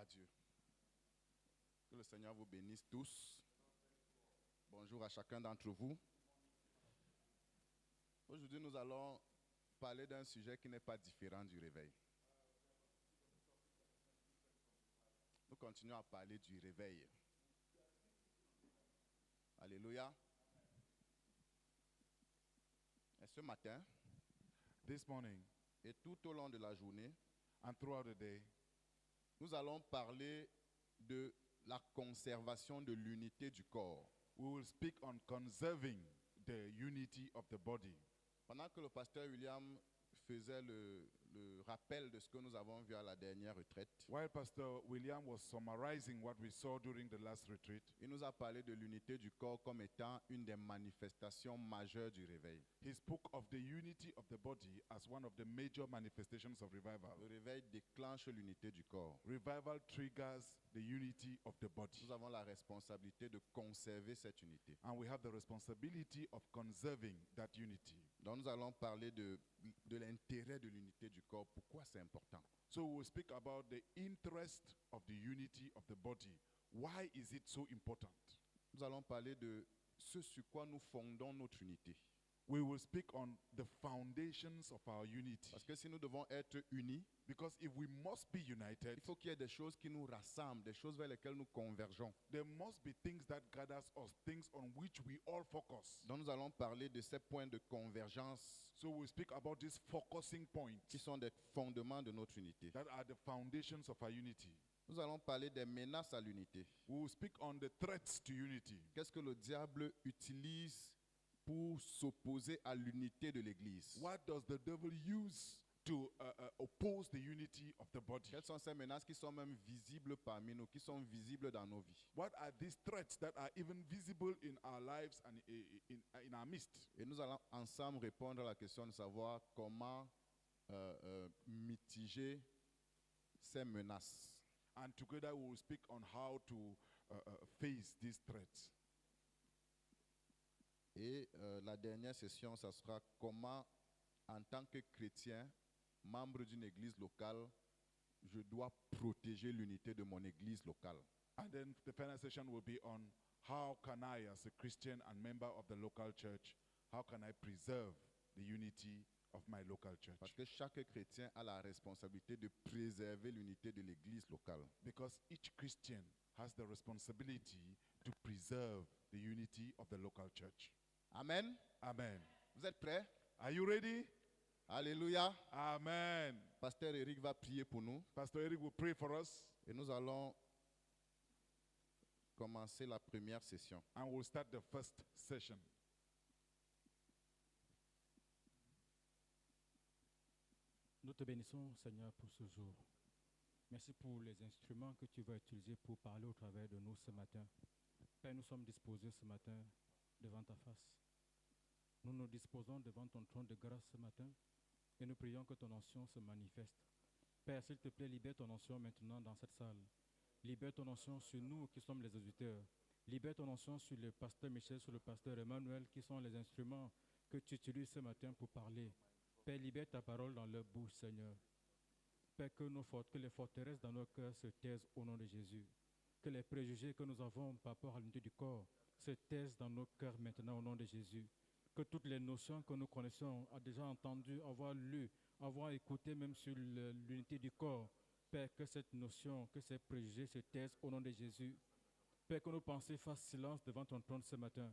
Dieu. Que le Seigneur vous bénisse tous. Bonjour à chacun d'entre vous. Aujourd'hui, nous allons parler d'un sujet qui n'est pas différent du réveil. Nous continuons à parler du réveil. Alléluia. Et ce matin, This morning et tout au long de la journée, and throughout the day, nous allons parler de la conservation de l'unité du corps. we will speak on conserving the unity of the body. Pendant que le pasteur William faisait le rappel de ce que nous avons vu à la dernière retraite, While Pastor William was summarizing what we saw during the last retreat, il nous a parlé de l'unité du corps comme étant une des manifestations majeures du réveil. he spoke of the unity of the body as one of the major manifestations of Le revival. réveil déclenche l'unité du corps. Revival triggers the unity of the body. Nous avons la responsabilité de conserver cette unité. And we have the responsibility of conserving that unity. Donc nous allons parler de l'intérêt de l'unité du corps. Pourquoi c'est important? So we will speak about the interest of the unity of the body. Why is it so important? Nous allons parler de ce sur quoi nous fondons notre unité. We will speak on the foundations of our unity. Parce que si nous devons être unis, Because if we must be il united, faut qu'il y ait des choses qui nous rassemblent, des choses vers lesquelles nous convergeons. there must be things that gathers us, things on which we all focus. Donc nous allons parler de ces points de convergence So we'll speak about these focusing qui points sont des fondements de notre unité. that are the foundations of our unity. Nous allons parler des menaces à l'unité. We will speak on the threats to unity. Qu'est-ce que le diable utilise pour s'opposer à l'unité de l'Église? What does the devil use to oppose the unity of the body? Quelles sont ces menaces qui sont même visibles parmi nous, qui sont visibles dans nos vies? What are these threats that are even visible in our lives and in our midst? Et nous allons ensemble répondre à la question de savoir comment mitiger ces menaces. And together we will speak on how to face these threats. Et la dernière session, ça sera comment, en tant que chrétien, membre d'une église locale, je dois protéger l'unité de mon église locale. And then the final session will be on how can I, as a Christian and member of the local church, how can I preserve the unity of my local church? Parce que chaque chrétien a la responsabilité de préserver l'unité de l'église locale. Because each Christian has the responsibility to preserve the unity of the local church. Amen. Amen. Vous êtes prêts? Are you ready? Alléluia. Amen. Pasteur Eric va prier pour nous Pastor Eric will pray for us et nous allons commencer la première session. and we'll start the first session. Nous te bénissons, Seigneur, pour ce jour. Merci pour les instruments que tu vas utiliser pour parler au travers de nous ce matin. Père, nous sommes disposés ce matin devant ta face. Nous nous disposons devant ton trône de grâce ce matin et nous prions que ton onction se manifeste. Père, s'il te plaît, libère ton onction maintenant dans cette salle. Libère ton onction sur nous qui sommes les auditeurs. Libère ton onction sur le pasteur Michel, sur le pasteur Emmanuel, qui sont les instruments que tu utilises ce matin pour parler. Père, libère ta parole dans leur bouche, Seigneur. Père, que les forteresses dans nos cœurs se taisent au nom de Jésus. Que les préjugés que nous avons par rapport à l'unité du corps se taisent dans nos cœurs maintenant au nom de Jésus. Que toutes les notions que nous connaissons, a déjà entendues, avoir lu, avoir écouté même sur l'unité du corps, Père, que cette notion, que ces préjugés se taisent au nom de Jésus. Père, que nos pensées fassent silence devant ton trône ce matin.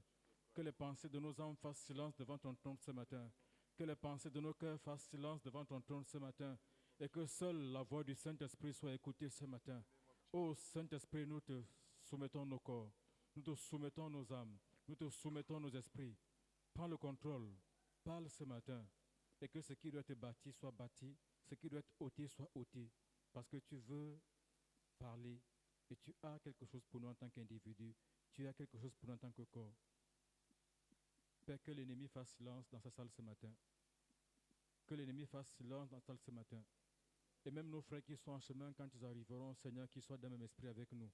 Que les pensées de nos âmes fassent silence devant ton trône ce matin. Que les pensées de nos cœurs fassent silence devant ton trône ce matin. Et que seule la voix du Saint-Esprit soit écoutée ce matin. Ô Saint-Esprit, nous te soumettons nos corps. Nous te soumettons nos âmes. Nous te soumettons nos esprits. Prends le contrôle. Parle ce matin. Et que ce qui doit être bâti soit bâti. Ce qui doit être ôté soit ôté. Parce que tu veux parler. Et tu as quelque chose pour nous en tant qu'individu. Tu as quelque chose pour nous en tant que corps. Père, que l'ennemi fasse silence dans sa salle ce matin. Que l'ennemi fasse silence dans sa salle ce matin. Et même nos frères qui sont en chemin, quand ils arriveront, Seigneur, qu'ils soient dans le même esprit avec nous.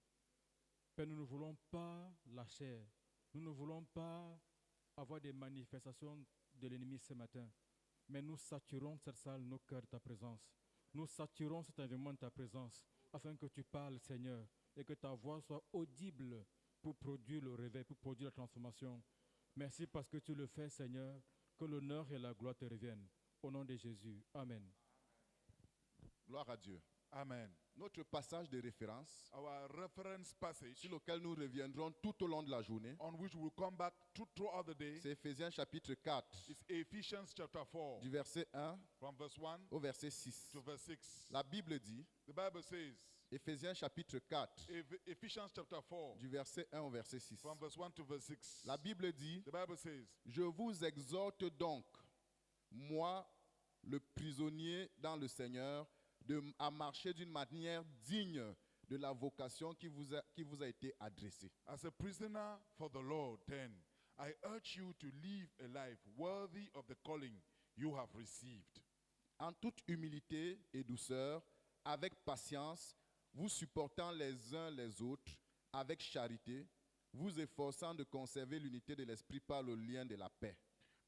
Père, nous ne voulons pas la chair. Nous ne voulons pas avoir des manifestations de l'ennemi ce matin. Mais nous saturons cette salle, nos cœurs de ta présence. Nous saturons cet environnement de ta présence. afin que tu parles, Seigneur, et que ta voix soit audible pour produire le réveil, pour produire la transformation. Merci parce que tu le fais, Seigneur, que l'honneur et la gloire te reviennent. Au nom de Jésus. Amen. Gloire à Dieu. Amen. Notre passage de référence, Our reference passage sur lequel nous reviendrons tout au long de la journée, on which we'll come back throughout the day c'est Éphésiens chapitre 4, is Ephesians chapter 4, du verset 1 from verse 1 au verset 6. to verse 6. La Bible dit, The Bible says, Éphésiens chapitre 4, Ephesians chapter 4, du verset 1 au verset 6. from verse 1 to verse 6. La Bible dit, The Bible says, je vous exhorte donc, moi, le prisonnier dans le Seigneur, à marcher d'une manière digne de la vocation qui vous a été adressée. as a prisoner for the Lord, then I urge you to live a life worthy of the calling you have received. En toute humilité et douceur, avec patience, vous supportant les uns les autres, avec charité, vous efforçant de conserver l'unité de l'esprit par le lien de la paix.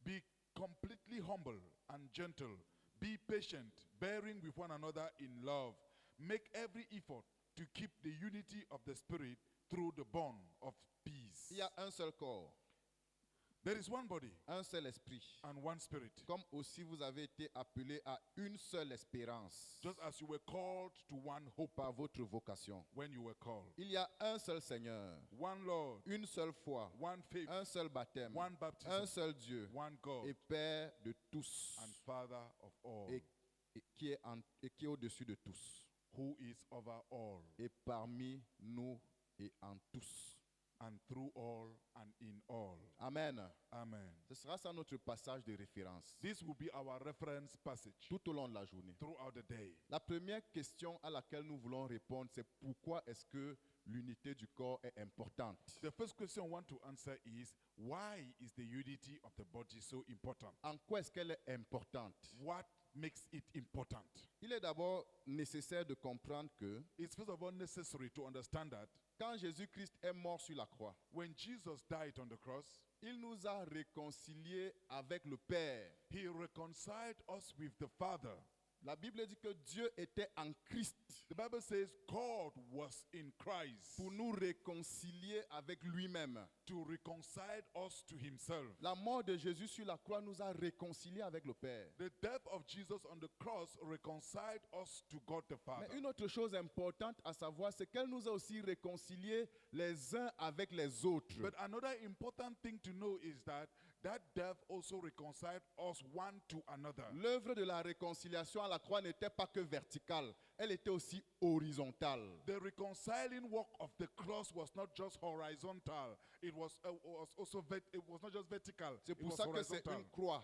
Be completely humble and gentle. Be patient, bearing with one another in love. Make every effort to keep the unity of the Spirit through the bond of peace. Il y a un seul corps, There is one body un seul esprit, and one Spirit. comme aussi vous avez été appelés à une seule espérance Just as you were called to one hope par votre vocation. when you were called. Il y a un seul Seigneur, One Lord, une seule foi, one faith, un seul baptême, one baptism, un seul Dieu one God, et Père de tous, and Father of all, et qui est au-dessus de tous, who is over all, et parmi nous et en tous. and through all, and in all. Amen. Amen. Ce sera ça notre passage de référence This will be our reference passage tout au long de la journée. throughout the day. La première question à laquelle nous voulons répondre, c'est pourquoi est-ce que l'unité du corps est importante? The first question I want to answer is, why is the unity of the body so important? En quoi est-ce qu'elle est importante? What makes it important? Il est d'abord nécessaire de comprendre que It's first of all necessary to understand that quand Jésus-Christ est mort sur la croix, when Jesus died on the cross, il nous a réconciliés avec le Père. he reconciled us with the Father. La Bible dit que Dieu était en Christ The Bible says God was in Christ pour nous réconcilier avec lui-même. to reconcile us to himself. La mort de Jésus sur la croix nous a réconciliés avec le Père. The death of Jesus on the cross reconciled us to God the Father. Mais une autre chose importante à savoir, c'est qu'elle nous a aussi réconciliés les uns avec les autres. But another important thing to know is that death also reconciled us one to another. L'œuvre de la réconciliation à la croix n'était pas que verticale, elle était aussi horizontale. The reconciling work of the cross was not just horizontal. It was it was not just vertical. C'est It pour was ça que c'est horizontal. une croix.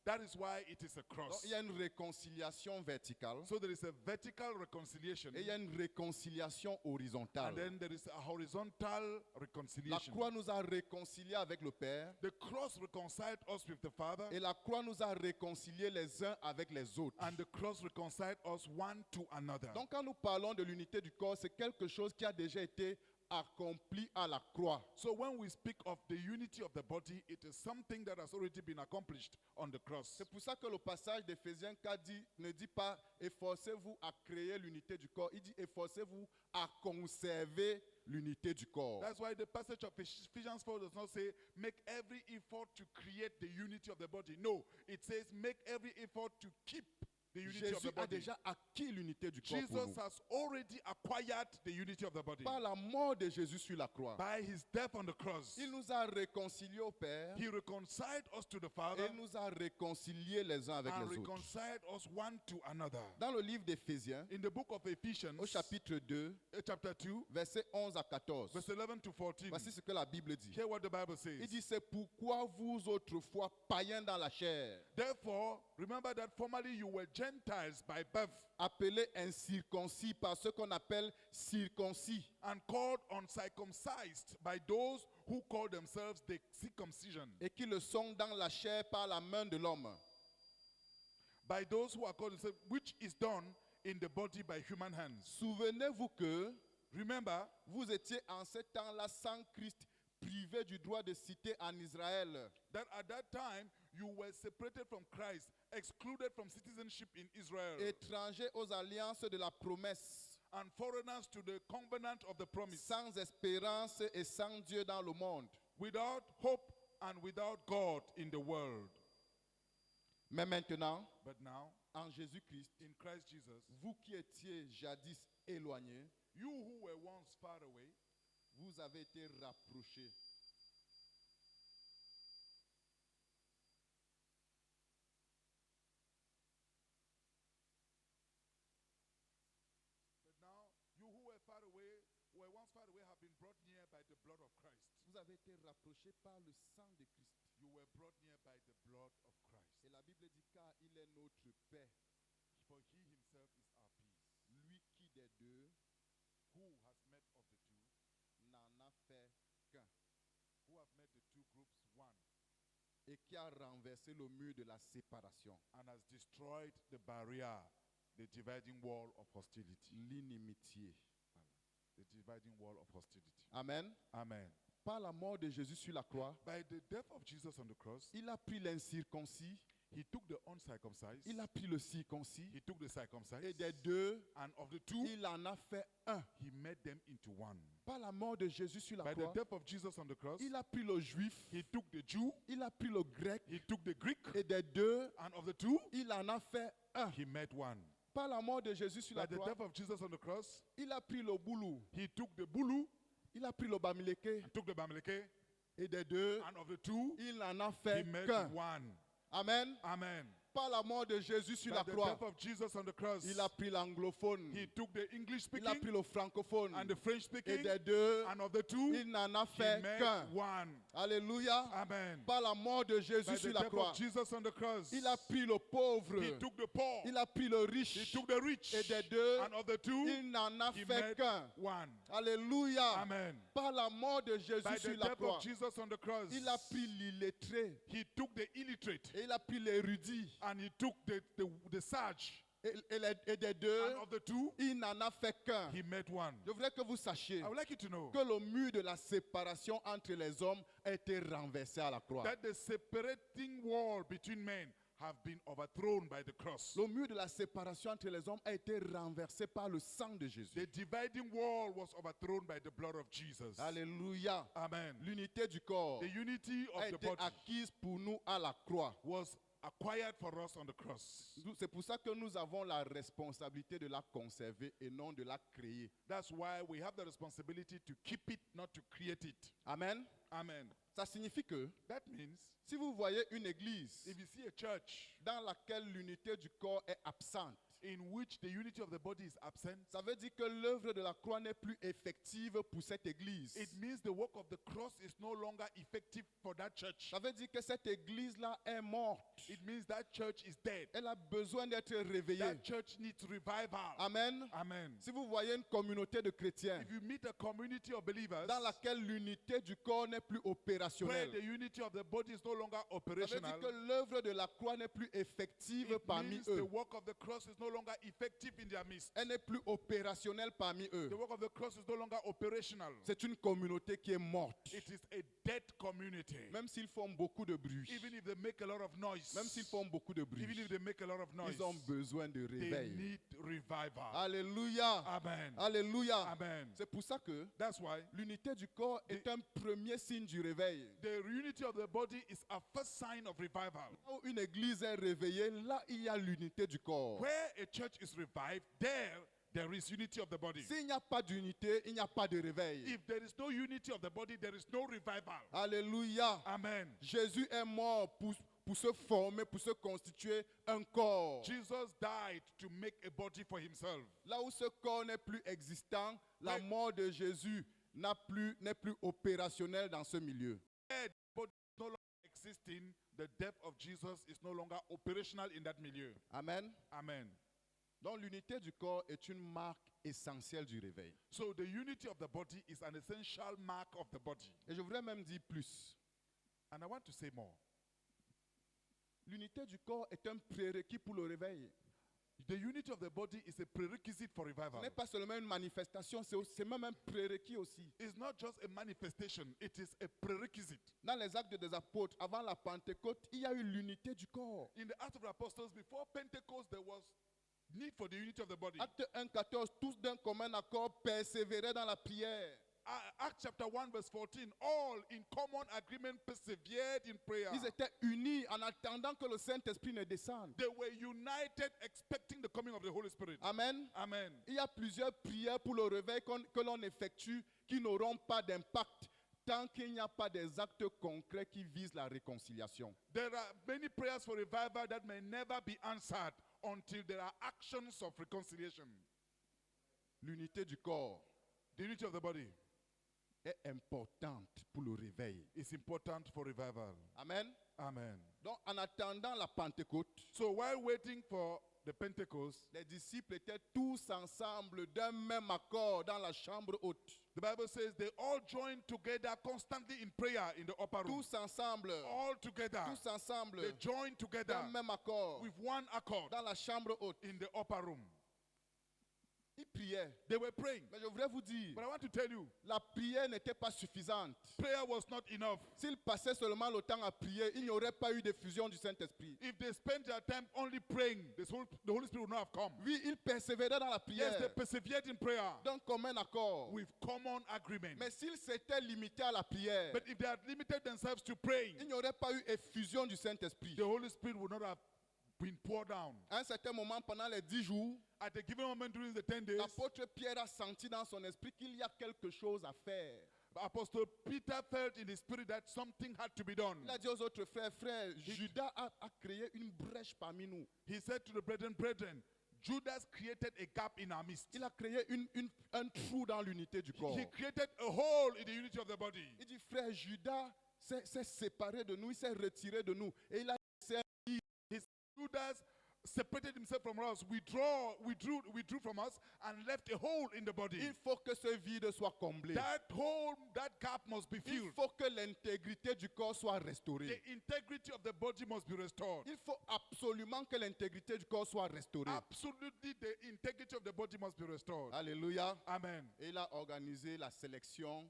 That is why it is a Donc, cross. il y a une réconciliation verticale So there is a vertical reconciliation, et il y a une réconciliation and horizontale. then there is a horizontal La reconciliation. croix nous a réconciliés avec le Père The cross reconciled us with the Father, et la croix nous a réconciliés les uns avec les autres. and the cross reconciled us one to another. Donc quand nous parlons de l'unité du corps, c'est quelque chose qui a déjà été accompli à la croix. So when we speak of the unity of the body, it is something that has already been accomplished on the cross. C'est pour ça que le passage d'Éphésiens 4 ne dit pas efforcez-vous à créer l'unité du corps, il dit efforcez-vous à conserver l'unité du corps. That's why the passage of Ephesians 4 does not say make every effort to create the unity of the body. No, it says make every effort to keep the unity of Jésus the a body. déjà acquis l'unité du corps pour Jesus nous. has already acquired the unity of the body. Par la mort de Jésus sur la croix, By his death on the cross, il nous a réconciliés au Père he reconciled us to the et Father il nous a réconciliés les uns avec and les autres. reconciled us one to another. Dans le livre d'Éphésiens, In the book of Ephesians, au chapitre 2, chapter 2, versets 11 à 14, verse 11 to 14, voici ce que la Bible dit. hear what the Bible says. Il dit, c'est pourquoi vous autrefois païens dans la chair, Therefore, remember that formerly you were Gentiles by birth appelés incirconcis par ce qu'on appelle circoncis, and called uncircumcised by those who call themselves the circumcision, et qui le sont dans la chair par la main de l'homme. by those who are called themselves, which is done in the body by human hands. Souvenez-vous que Remember vous étiez en ce temps-là sans Christ, privés du droit de cité en Israël, that at that time you were separated from Christ, excluded from citizenship in Israel, étrangers aux alliances de la promesse, and foreigners to the covenant of the promise, sans espérance et sans Dieu dans le monde. without hope and without God in the world. Mais maintenant, But now, en Jésus-Christ, in Christ Jesus, vous qui étiez jadis éloignés, you who were once far away, vous avez été rapprochés. but now you who were once far away have been brought near by the blood of Christ. Vous avez été rapprochés par le sang de Christ. You were brought near by the blood of Christ. Et la Bible dit car il est notre paix, For he himself is our peace, lui qui des deux who has met of the two, n'en a fait qu'un, who have met the two groups one, et qui a renversé le mur de la séparation, and has destroyed the barrier, the dividing wall of hostility. l'inimitié. The dividing wall of hostility. Amen. Amen. Par la mort de Jésus sur la croix, By the death of Jesus on the cross, il a pris l'incirconcis, he took the uncircumcised, il a pris le circoncis, he took the circumcised, et des deux, and of the two, il en a fait un. he made them into one. Par la mort de Jésus sur la By the croix, death of Jesus on the cross, il a pris le juif, he took the Jew, il a pris le grec, he took the Greek, et des deux, and of the two, il en a fait un. he made one. Par la mort de Jésus sur By la the croix, death of Jesus on the cross, il a pris le boulou, he took the Bulu, il a pris le bamileke, and took the Bamileke, et des deux, and of the two, il en a he fait made qu'un. one. Amen. Amen. Par la mort de Jésus sur By la the croix, death of Jesus on the cross, il a pris l'anglophone, he took the English il a pris speaking le francophone, and the French et speaking, des deux, and of the two, il n'en a he fait made qu'un. one. Alléluia. Amen. Par la mort de By Jésus the sur la death croix, of Jesus on the cross, il a pris le pauvre, he took the poor, il a pris le he riche, took the rich, et des deux, and of the two, il n'en a he fait made qu'un. one. Alléluia. Amen. Par la mort de Jésus By sur the la death croix, of Jesus on the cross, il a pris l'illettré, he took the illiterate, et il a pris l'érudit, and he took the sage, et des deux, and of the two, il n'en a fait qu'un. he made one. Je voudrais que vous sachiez I would like you to know que le mur de la séparation entre les hommes a été renversé à la croix. that the separating wall between men have been overthrown by the cross. Le mur de la séparation entre les hommes a été renversé par le sang de Jésus. The dividing wall was overthrown by the blood of Jesus. Alléluia. Amen. L'unité du corps The unity a of the été body acquise pour nous à la croix. was acquired for us on the cross. C'est pour ça que nous avons la responsabilité de la conserver et non de la créer. That's why we have the responsibility to keep it, not to create it. Amen. Amen. Ça signifie que That means si vous voyez une église if you see a church dans laquelle l'unité du corps est absente, in which the unity of the body is absent, ça veut dire que l'œuvre de la croix n'est plus effective pour cette église. it means the work of the cross is no longer effective for that church. Ça veut dire que cette église-là est morte. It means that church is dead. Elle a besoin d'être réveillée. That church needs revival. Amen. Amen. Si vous voyez une communauté de chrétiens If you meet a community of believers dans laquelle l'unité du corps n'est plus where opérationnelle, the unity of the body is no longer ça veut operational, dire que l'œuvre de la croix n'est plus effective it parmi means eux. the work of the cross is no longer effective in their midst. Elle n'est plus opérationnelle parmi eux. The work of the cross is no longer operational. C'est une communauté qui est morte. It is a dead community. Même s'ils font beaucoup de bruit, Even if they make a lot of noise, même s'ils font beaucoup de bruit, even if they make a lot of noise, ils ont besoin de they réveil. need revival. Alléluia. Amen. Alléluia. Amen. C'est pour ça que That's why l'unité du corps est un premier signe du réveil. the unity of the body is a first sign of revival. Là où une église est réveillée, là il y a l'unité du corps. Where a church is revived, there is unity of the body. S'il n'y a pas d'unité, il n'y a pas de réveil. If there is no unity of the body, there is no revival. Alléluia. Amen. Jésus est mort pour se former, pour se constituer un corps. Jesus died to make a body for himself. Là où ce corps n'est plus existant, la Ouais. mort de Jésus n'est plus opérationnelle dans ce milieu. Where the body is no longer existing, the death of Jesus is no longer operational in that milieu. Amen. Amen. Donc l'unité du corps est une marque essentielle du réveil. So the unity of the body is an essential mark of the body. Et je voudrais même dire plus. And I want to say more. L'unité du corps est un prérequis pour le réveil. The unity of the body is a prerequisite for Ce revival. n'est pas seulement une manifestation, c'est même un prérequis aussi. It's not just a manifestation, it is a prerequisite. Dans les actes des apôtres, avant la Pentecôte, il y a eu l'unité du corps. In the Acts of the Apostles, before Pentecost, there was need for the unity of the body. Acte 1:14, tous d'un commun accord persévéraient dans la prière. Acts chapter 1 verse 14, all in common agreement persevered in prayer. Ils étaient unis en attendant que le Saint-Esprit ne descende. They were united expecting the coming of the Holy Spirit. Amen. Amen. Il y a plusieurs prières pour le réveil que l'on effectue qui n'auront pas d'impact tant qu'il n'y a pas des actes concrets qui visent la réconciliation. There are many prayers for revival that may never be answered until there are actions of reconciliation. L'unité du corps The unity of the body est importante pour le réveil. is important for revival. Amen. Amen. Donc, en attendant la Pentecôte, So while waiting for the Pentecost, les disciples étaient tous ensemble d'un même accord dans la chambre haute. the Bible says they all joined together constantly in prayer in the upper room. Tous ensemble. All together. Tous ensemble. They joined together D'un même accord. with one accord Dans la chambre haute. in the upper room. Ils priaient. They were praying. Mais je voudrais vous dire, But I want to tell you, la prière n'était pas suffisante. prayer was not enough. S'ils passaient seulement le temps à prier, il n'y aurait pas eu d'effusion du Saint-Esprit. If they spent their time only praying, the Holy Spirit would not have come. Oui, ils persévéraient dans la Yes, they prière persevered in prayer d'un commun accord. with common agreement. Mais s'ils s'étaient limités à la prière, But if they had limited themselves to praying, il n'y aurait pas eu effusion du Saint-Esprit. the Holy Spirit would not have been poured down. À un certain moment, pendant les 10 jours, At a given moment during the 10 days, l'apôtre Pierre a senti dans son esprit qu'il y a quelque chose à faire. Apostle Peter felt in his spirit that something had to be done. Il a dit aux autres frères, Judas a créé une brèche parmi nous. He said to the brethren, Judas created a gap in our midst. Il a créé un trou dans l'unité du corps. He created a hole in the unity of the body. Il dit, frère, Judas s'est séparé de nous, il s'est retiré de nous. Et il a laissé Judas separated himself from us, withdrew from us, and left a hole in the body. il faut que ce vide soit comblé. That hole, that gap must be Il filled. faut que l'intégrité du corps soit restaurée. The integrity of the body must be restored. Il faut absolument que l'intégrité du corps soit restaurée. Absolutely, the integrity of the body must be restored. Alléluia. Amen. Et il a organisé la sélection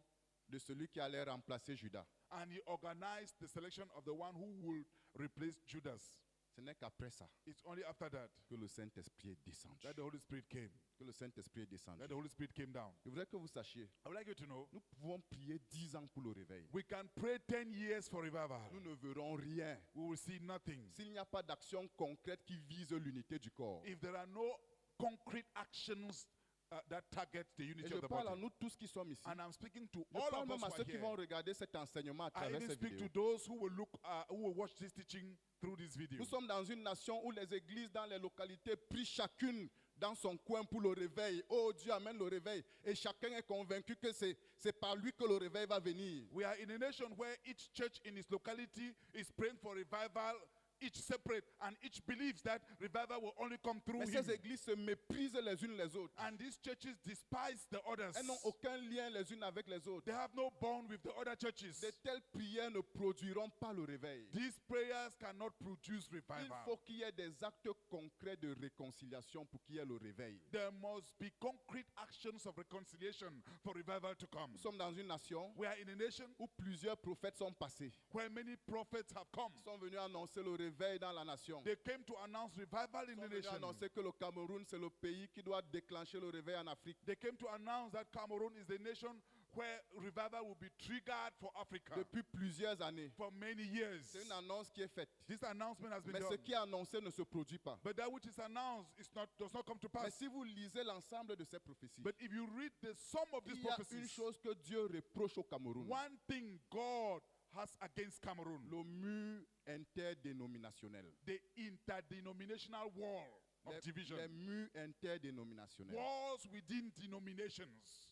de celui qui allait remplacer Judas. And he organized the selection of the one who would replace Judas. Ce n'est qu'après ça It's only after that que le Saint-Esprit est descendu. that the Holy Spirit came. Que le Saint-Esprit est descendu. That the Holy Spirit came down. Je voudrais que vous sachiez, I would like you to know, nous pouvons prier 10 ans pour le réveil. we can pray 10 years for revival. Nous ne verrons rien We will see nothing. s'il n'y a pas d'action concrète qui vise l'unité du corps. If there are no concrete actions that target the Et unity je of the parle à body. nous tous qui sommes ici. And I'm speaking to Je all parle of même us à who ceux are qui vont here. regarder cet enseignement à I travers even cette speak to vidéo. those who will watch this teaching through this video. Nous sommes dans une nation où les églises dans les localités prient chacune dans son coin pour le réveil. Oh, Dieu amène le réveil. Et chacun est convaincu que c'est par lui que le réveil va venir. We are in a nation where each church in its locality is praying for revival, each separate, and each believes that revival will only come through Mais him. ces églises se méprisent les unes les autres. And these churches despise the others. Elles n'ont aucun lien les unes avec les autres. They have no bond with the other churches. De telles prières ne produiront pas le réveil. These prayers cannot produce Il revival. faut qu'il y ait des actes concrets de réconciliation pour qu'il y ait le réveil. There must be concrete actions of reconciliation for revival to come. Nous sommes dans une nation We are in a nation où plusieurs prophètes sont passés. where many prophets have come. Ils sont venus annoncer le réveil dans la nation. They came to announce revival in Ils the sont venus nation. annoncer que le Cameroun, c'est le pays qui doit déclencher le réveil en Afrique. They came to announce that Cameroon is the nation where revival will be triggered for Africa Depuis plusieurs années. for many years. C'est une annonce qui est faite. This announcement has been Mais ce done. qui est annoncé ne se produit pas. But that which is announced does not come to Mais pass. si vous lisez l'ensemble de ces prophéties, But if you read the sum of these il y a une prophecies, chose que Dieu reproche au Cameroun. one thing God has against Cameroon, Le mur interdénominationnel. the interdenominational wall of division. Les murs interdénominationnels. Wars within denominations.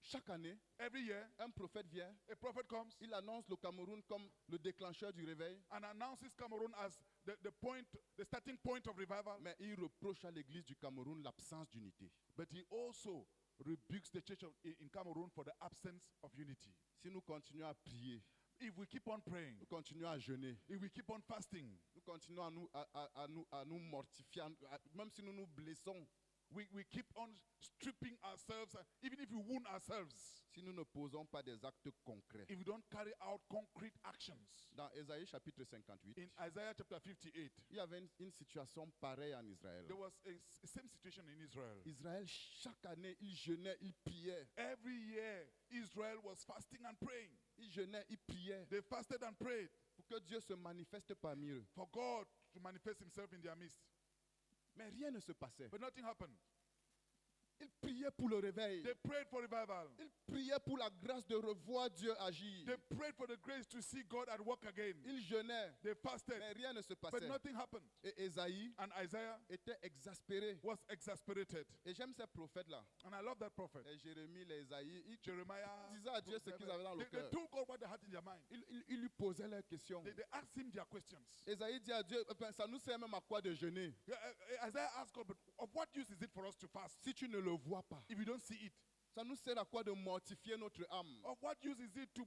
Chaque année, Every year, un prophète vient, a prophet comes il annonce le Cameroun comme le déclencheur du réveil, and announces Cameroon as the starting point of revival. mais il reproche à l'église du Cameroun l'absence d'unité. But he also rebukes the church in Cameroon for the absence of unity. Si nous continuons à prier, If we keep on praying, nous continuons à jeûner, if we keep on fasting, nous continuons à nous mortifier, même si nous nous blessons, we keep on stripping ourselves, even if we wound ourselves, si nous ne posons pas des actes concrets. if we don't carry out concrete actions. Dans Ésaïe chapitre 58, In Isaiah chapter 58, il y avait une situation pareille en Israël. there was a same situation in Israel. Israël, chaque année, il jeûnait, il priait. Every year, Israel was fasting and praying. Il jeûnait, il priait They fasted and prayed pour que Dieu se manifeste parmi eux. for God to manifest himself in their midst. Mais rien ne se passait. But nothing happened. Il priait pour le réveil. They prayed for revival. Il priait pour la grâce de revoir Dieu agir. They prayed for the grace to see God at work again. Il jeûnait, They fasted, mais rien ne se but passait. nothing happened. Et Ésaïe And Isaiah était exaspéré. was exasperated. Et j'aime ces prophètes-là. And I love that prophet. Les Jérémie, les Ésaïe, ils Jeremiah. disaient à Dieu ce qu'ils avaient dans le They cœur. told God what they had in their mind. Ils lui posaient leurs questions. They asked him their questions. Ésaïe dit à Dieu, enfin, ça nous sert même à quoi de jeûner Isaiah asked God, but of what use is it for us to fast si tu ne le vois pas? if you don't see it? Ça nous sert à quoi de mortifier notre âme Of what use is it to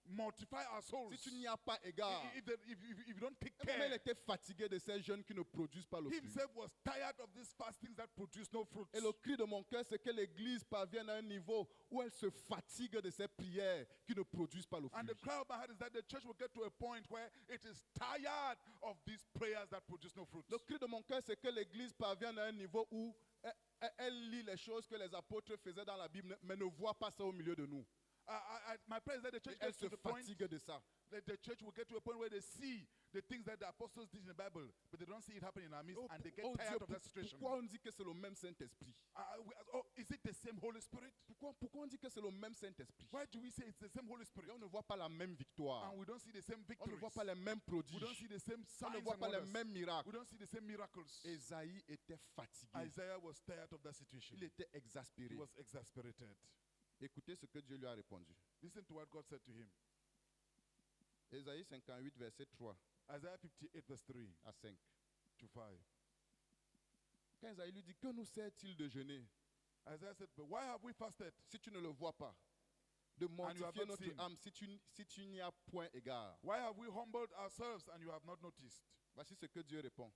mortify our souls si tu n'y as pas égard? if you don't take Et même il care? était fatigué de ces jeunes qui ne produisent pas le He fruit. himself was tired of these fastings that produce no fruit. Et le cri de mon cœur, c'est que l'Église parvienne à un niveau où elle se fatigue de ces prières qui ne produisent pas le And the fruit. cry of my heart is that the church will get to a point where it is tired of these prayers that produce no fruit. Le cri de mon cœur, c'est que l'Église parvienne à un niveau où elle lit les choses que les apôtres faisaient dans la Bible, mais ne voit pas ça au milieu de nous. My prayer is that the Et church elle gets se to the point fatigue de ça. that the church will get to a point where they see the things that the apostles did in the Bible, but they don't see it happening in our midst, Oh, and they get oh Dieu, tired of that situation. pourquoi on dit que c'est le même Saint-Esprit? Is it the same Holy Spirit? Pourquoi on dit que c'est le même Saint-Esprit? Why do we say it's the same Holy Spirit? Et on ne voit pas la même victoire. And we don't see the same On ne victories. voit pas les mêmes We don't prodiges. see the same On signs ne voit and pas les wonders. mêmes miracles. We don't see the same miracles. Ésaïe était fatigué. Isaiah was tired of that situation. Il était He exaspéré. was exasperated. Écoutez ce que Dieu lui a répondu. Listen to what God said to him. Ésaïe 58, verset 3 Isaiah 58 verse 3 à 5. to 5. Quand Ésaïe lui dit, que nous sert-il de jeûner Isaiah said, but why have we fasted? si tu ne le vois pas? De mortifier not notre seen. âme si tu n'y as point égard. Why have we humbled ourselves and you have not noticed? Voici ce que Dieu répond.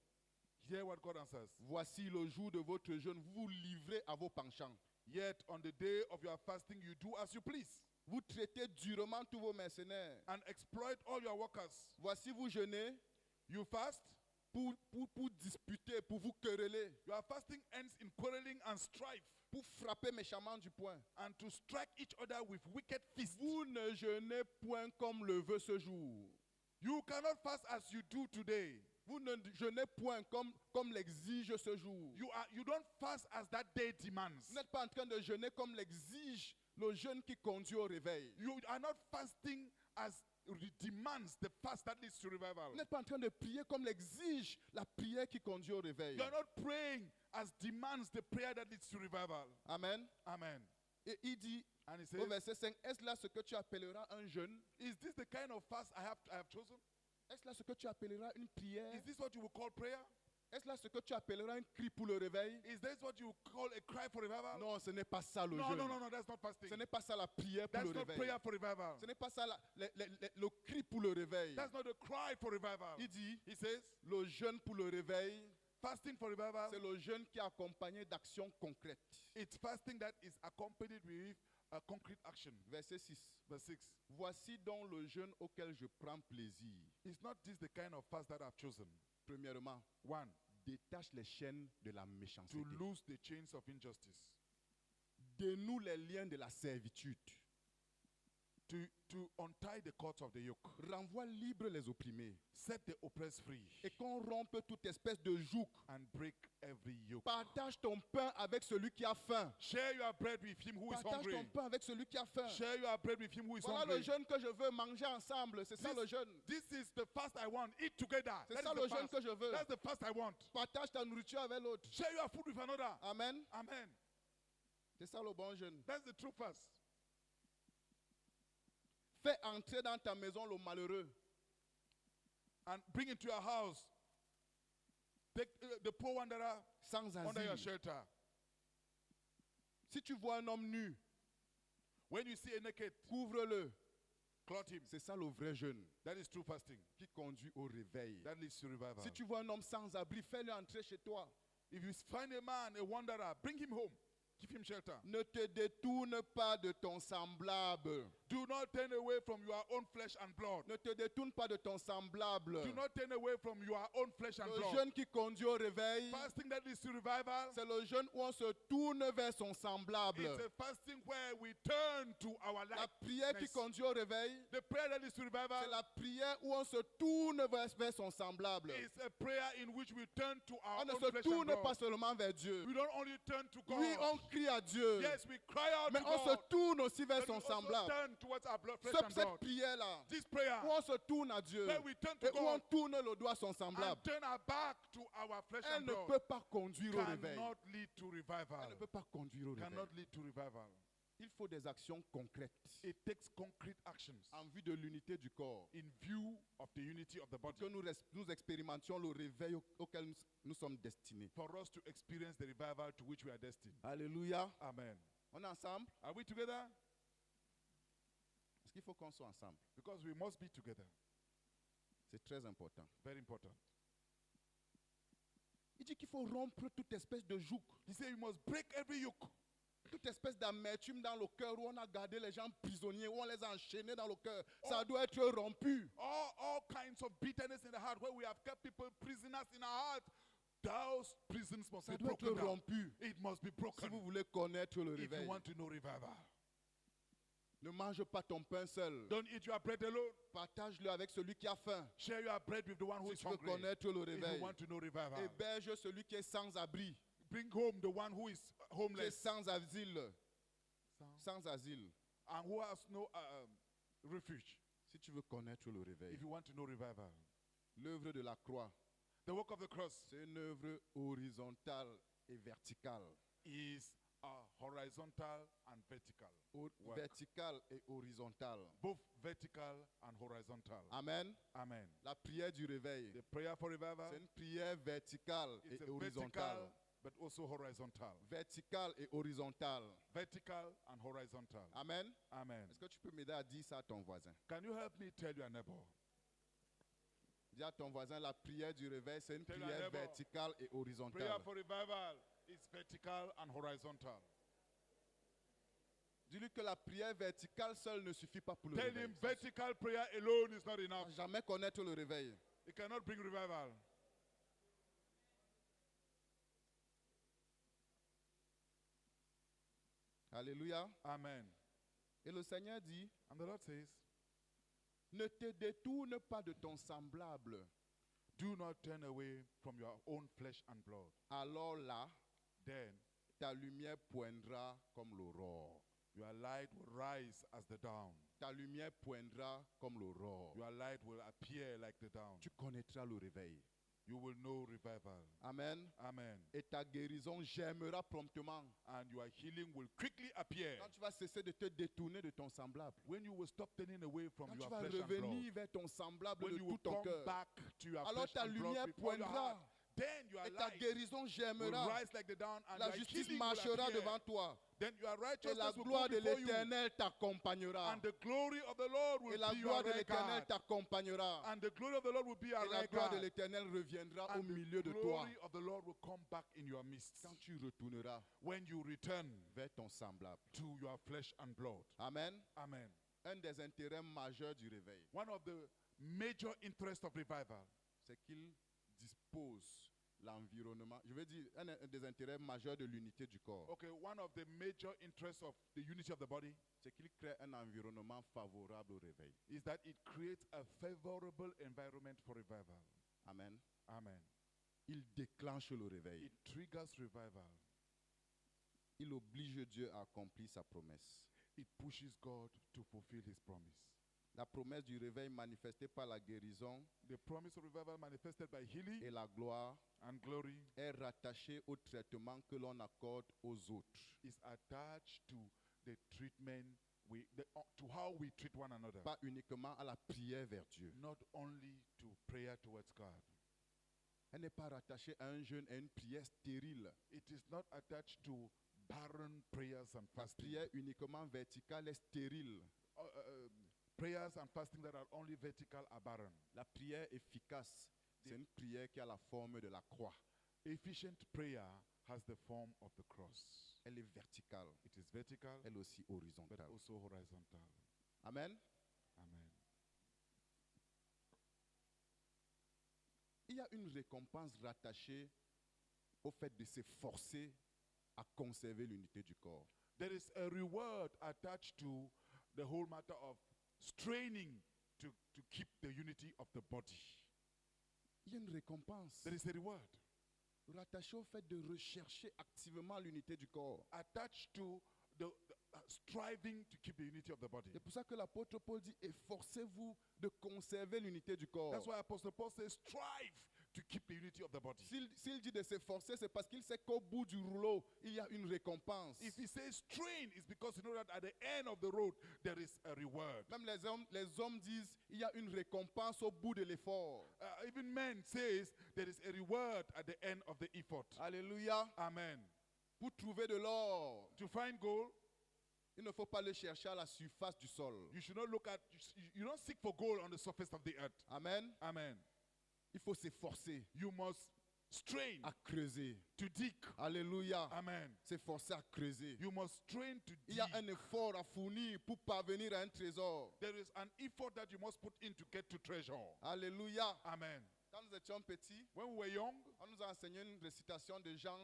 Hear what God answers. Voici le jour de votre jeûne, vous vous livrez à vos penchants. Yet on the day of your fasting, you do as you please Vous traitez durement tous vos mercenaires. and exploit all your workers. Voici vous jeûnez You fast. pour disputer, pour vous quereller, Your fasting ends in quarreling and strife pour frapper méchamment du poing. and to strike each other with wicked fists. Vous ne jeûnez point comme le veut ce jour. You cannot fast as you do today. Vous ne jeûnez point comme l'exige ce jour. You don't fast as that day demands. Vous n'êtes pas en train de jeûner comme l'exige le jeûne qui conduit au réveil. You are not fasting as demands the fast that leads to revival. Vous n'êtes pas en train de prier comme l'exige la prière qui conduit au réveil. You are not praying as demands the prayer that leads to revival. Amen. Amen. Et il dit And he au says, verset 5, est-ce là ce que tu appelleras un jeûne? is this the kind of fast I have chosen? Est-ce là ce que tu appelleras une prière? Is this what you will call prayer? Est-ce là ce que tu appelleras un cri pour le réveil? Is this what you call a cry for revival? Non, ce n'est pas ça le No, jeûne. no, that's not fasting. Ce n'est pas ça la prière pour That's le not réveil. prayer for revival. Ce n'est pas ça le cri pour le réveil. That's not a cry for revival. Il dit, He says, le jeûne pour le réveil, fasting for revival, c'est le jeûne qui est accompagné d'actions concrètes. it's fasting that is accompanied with a concrete action. Verset 6. Verse 6. Voici donc le jeûne auquel je prends plaisir. Is not this the kind of fast that I've chosen? Premièrement, One, détache les chaînes de la to méchanceté. loose the chains of injustice. Dénoue les liens de la servitude. To untie the cords of the yoke. Renvoie libre les opprimés. Set the oppressed free. Et qu'on rompe toute espèce de joug. And break every yoke. Partage ton pain avec celui qui a faim. Share your bread with him who is Partage hungry. ton pain avec celui qui a faim. Share your bread with him who is Voilà hungry. le jeûne que je veux, manger ensemble. C'est ça le jeûne. This is the fast I want. Eat together. C'est That ça is le the jeûne fast. que je veux. That's the fast I want. Partage ta nourriture avec l'autre. Share your food with another. Amen. Amen. C'est ça le bon jeûne. That's the true fast. Fais entrer dans ta maison le malheureux. And bring into your house take the poor wanderer Sans under your asile. shelter. Si tu vois un homme nu, When you see a naked, couvre-le. clothe him. C'est ça le vrai jeûne That is true fasting. qui conduit au réveil. That leads to revival. Si tu vois un homme sans abri, fais-le entrer chez toi. If you find a man, a wanderer, bring him home. Give him shelter. Ne te détourne pas de ton semblable. Do not turn away from your own flesh and blood. Ne te détourne pas de ton semblable. Do not turn away from your own flesh and Le blood. jeune qui conduit au réveil, Fasting that leads to revival. c'est le jeune où on se tourne vers son semblable. It's a fasting where we turn to our La life. prière qui conduit au réveil, The prayer that leads to c'est revival la prière où on se tourne vers son semblable. is a prayer in which we turn to our On ne own se flesh tourne and pas blood. seulement vers Dieu. We don't only turn to God. Oui, on crie à Dieu, Yes, we cry out mais to on se God. tourne aussi vers But we son also semblable. turn towards our blood, flesh and Cette blood. prière-là, This prayer, où on se tourne à Dieu where we turn et to où on God tourne le doigt à son and semblable, turn our back to our flesh elle and ne blood, peut pas conduire au réveil. cannot lead to Elle ne revival. peut pas conduire au réveil. Cannot lead to revival. Il faut des actions concrètes It takes concrete actions en vue de l'unité du corps. in view of the unity of the Que body nous expérimentions le réveil auquel nous sommes destinés. for us to experience the revival to which we are destined. Alléluia. Amen. On est ensemble? Are we together? Parce qu'il faut qu'on soit ensemble. Because we must be together. C'est très important. Very important. Il dit qu'il faut rompre toute espèce de joug, He said you must break every yoke. toute espèce d'amertume dans le cœur où on a gardé les gens prisonniers, où on les a enchaînés dans le cœur. Ça doit être rompu. All kinds of bitterness in the heart where we have kept people prisoners in our heart. Those prisons must Ça be doit être broken down. rompu. It must be Si broken vous voulez connaître le if you réveil, want to know revival. ne mange pas ton pain seul. Don't eat your bread alone. Partage-le avec celui qui a faim. Share your bread with the one who Si is tu veux hungry. connaître le If you réveil, want to know revival. héberge celui qui est sans abri, Bring home the one who is qui est homeless sans asile. Sans asile. and who has no refuge. Si tu veux connaître le réveil, If you want to know revival. l'œuvre de la croix, The work of the cross c'est une œuvre horizontale et verticale. is horizontal and vertical. Work. Verticale et horizontale. Both vertical and horizontal. Amen. Amen. La prière du réveil, The prayer for revival c'est une prière verticale is et a horizontale. vertical but also horizontal. Verticale et horizontale. Vertical and horizontal. Amen. Amen. Est-ce que tu peux m'aider à dire ça à ton voisin? Can you help me tell your neighbor? Dis à ton voisin, la prière du réveil, c'est une Tell your prière neighbor, verticale et Prayer horizontale. for revival is vertical and horizontal. Dis-lui que la prière verticale seule ne suffit pas pour le Tell réveil. him vertical prayer alone is not enough. Jamais connaître le réveil. It cannot bring revival. Alléluia. Amen. Et le Seigneur dit, And the Lord says, ne te détourne pas de ton semblable. do not turn away from your own flesh and blood. Alors là, Then ta lumière poindra comme l'aurore. your light will rise as the dawn. Ta lumière poindra comme l'aurore. Your light will appear like the dawn. Tu connaîtras le réveil. You will know revival. Amen. Amen. Et ta guérison germera promptement. And your healing will quickly appear. Quand tu vas cesser de te détourner de ton semblable. When you will stop turning away from Quand tu your vas flesh and blood. revenir vers ton semblable When de you tout will ton come cœur. back to your Alors flesh ta and blood lumière with all your poindra. heart, then your Et ta light guérison will germera. rise like the dawn and La your justice healing will marchera appear. devant toi. Then your Et la righteousness will gloire go de before you. l'Éternel t'accompagnera. And the glory of the Lord will Et la be gloire your de right l'Éternel guard. t'accompagnera. And the glory of the Lord will be your Et la right gloire de guard. l'Éternel reviendra au And milieu the de toi. glory of the Lord will come back in your midst. Quand tu retourneras When you return vers ton semblable. to your flesh and blood. Amen. Amen. Un des intérêts majeurs du réveil, One of the major interests of revival c'est qu'il dispose l'environnement. Je veux dire, un des intérêts majeurs de l'unité du corps, Okay, one of the major interests of the unity of the body c'est qu'il crée un environnement favorable au réveil. is that it creates a favorable environment for revival. Amen. Amen. Il déclenche le réveil. It triggers revival. Il oblige Dieu à accomplir sa promesse. It pushes God to fulfill his promise. La promesse du réveil manifestée par la guérison The promise of revival manifested by healing et la gloire and glory est rattachée au traitement que l'on accorde aux autres. is attached to the treatment to how we treat one another. Pas uniquement à la prière vers Dieu. Not only to prayer towards God. Elle n'est pas rattachée à un jeûne et une prière stérile. It is not attached to barren prayers and La fasting. prière uniquement verticale est stérile. Prayers and fasting that are only vertical are barren. La prière efficace, c'est une prière qui a la forme de la croix. Efficient prayer has the form of the cross. Elle est verticale, It is vertical, elle aussi but horizontale. also horizontal. Amen. Amen. Il y a une récompense rattachée au fait de s'efforcer à conserver l'unité du corps. There is a reward attached to the whole matter of straining to keep the unity of the body. Il y a une récompense There is a reward rattachée au fait de rechercher activement l'unité du corps. attached to the striving to keep the unity of the body. C'est pour ça que l'apôtre Paul dit efforcez-vous de conserver l'unité du corps. That's why Apostle Paul says, strive to keep the unity of the body. S'il dit de s'efforcer, c'est parce qu'il sait qu'au bout du rouleau, il y a une récompense. If he says strain, it's because you know that at the end of the road, there is a reward. Même les hommes disent il y a une récompense au bout de l'effort. Even men says there is a reward at the end of the effort. Alléluia. Amen. Pour trouver de l'or, To find gold, il ne faut pas le chercher à la surface du sol. you should not look at, you don't seek for gold on the surface of the earth. Amen. Amen. Il faut s'efforcer You must strain à creuser. to dig. Alléluia. Amen. S'efforcer à creuser. You must strain to Il dig. y a un effort à fournir pour parvenir à un trésor. There is an effort that you must put in to get to treasure. Alléluia. Amen. Quand nous étions petits, When we were young, on nous a enseigné une récitation de Jean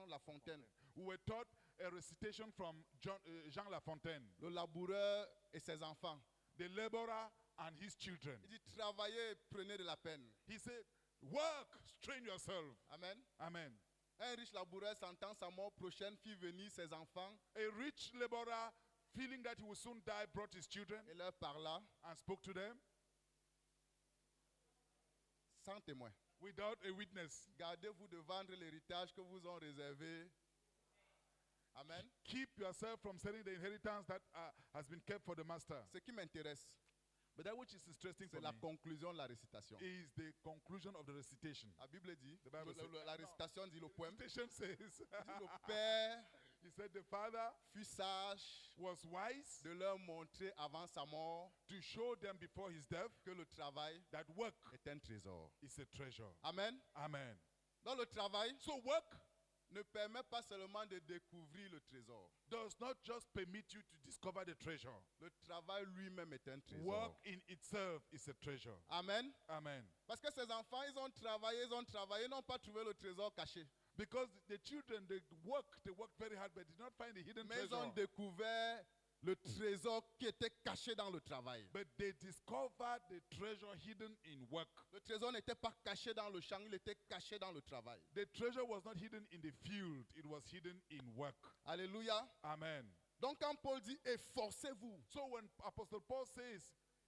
Lafontaine. we were taught a recitation from Jean Lafontaine, Le laboureur et ses enfants. the laborer and his children. Il dit travaillez, prenez de la peine. He said, work, strain yourself. Amen. Amen. Un riche laboureur sentant sa mort prochaine fit venir ses enfants A rich laborer, feeling that he will soon die, brought his children et leur parla and spoke to them sans témoin. without a witness. Gardez-vous de vendre l'héritage que vous ont réservé. Amen. Keep yourself from selling the inheritance that has been kept for the master. Ce qui m'intéresse, But that which is interesting c'est for la me conclusion de la récitation. is the conclusion of the recitation. La Bible dit, The Bible says- la récitation dit le poème, The recitation says, dit le Père he said the father fut sage was wise de leur montrer avant sa mort to show them before his death que le travail that work est un trésor. is a treasure. Amen. Amen. Dans le travail, So work ne permet pas seulement de découvrir le trésor. does not just permit you to discover the treasure. Le travail lui-même est un trésor. Work in itself is a treasure. Amen. Amen. Parce que ces enfants, ils ont travaillé, ils n'ont pas trouvé le trésor caché. Because the children, they worked very hard, but did not find the hidden Mais ils ont treasure. découvert le trésor qui était caché dans le travail. But they discovered the treasure hidden in work. Le trésor n'était pas caché dans le champ, il était caché dans le travail. The treasure was not hidden in the field, it was hidden in work. Alléluia. Amen. Donc quand Paul dit efforcez-vous, So when Apostle Paul says,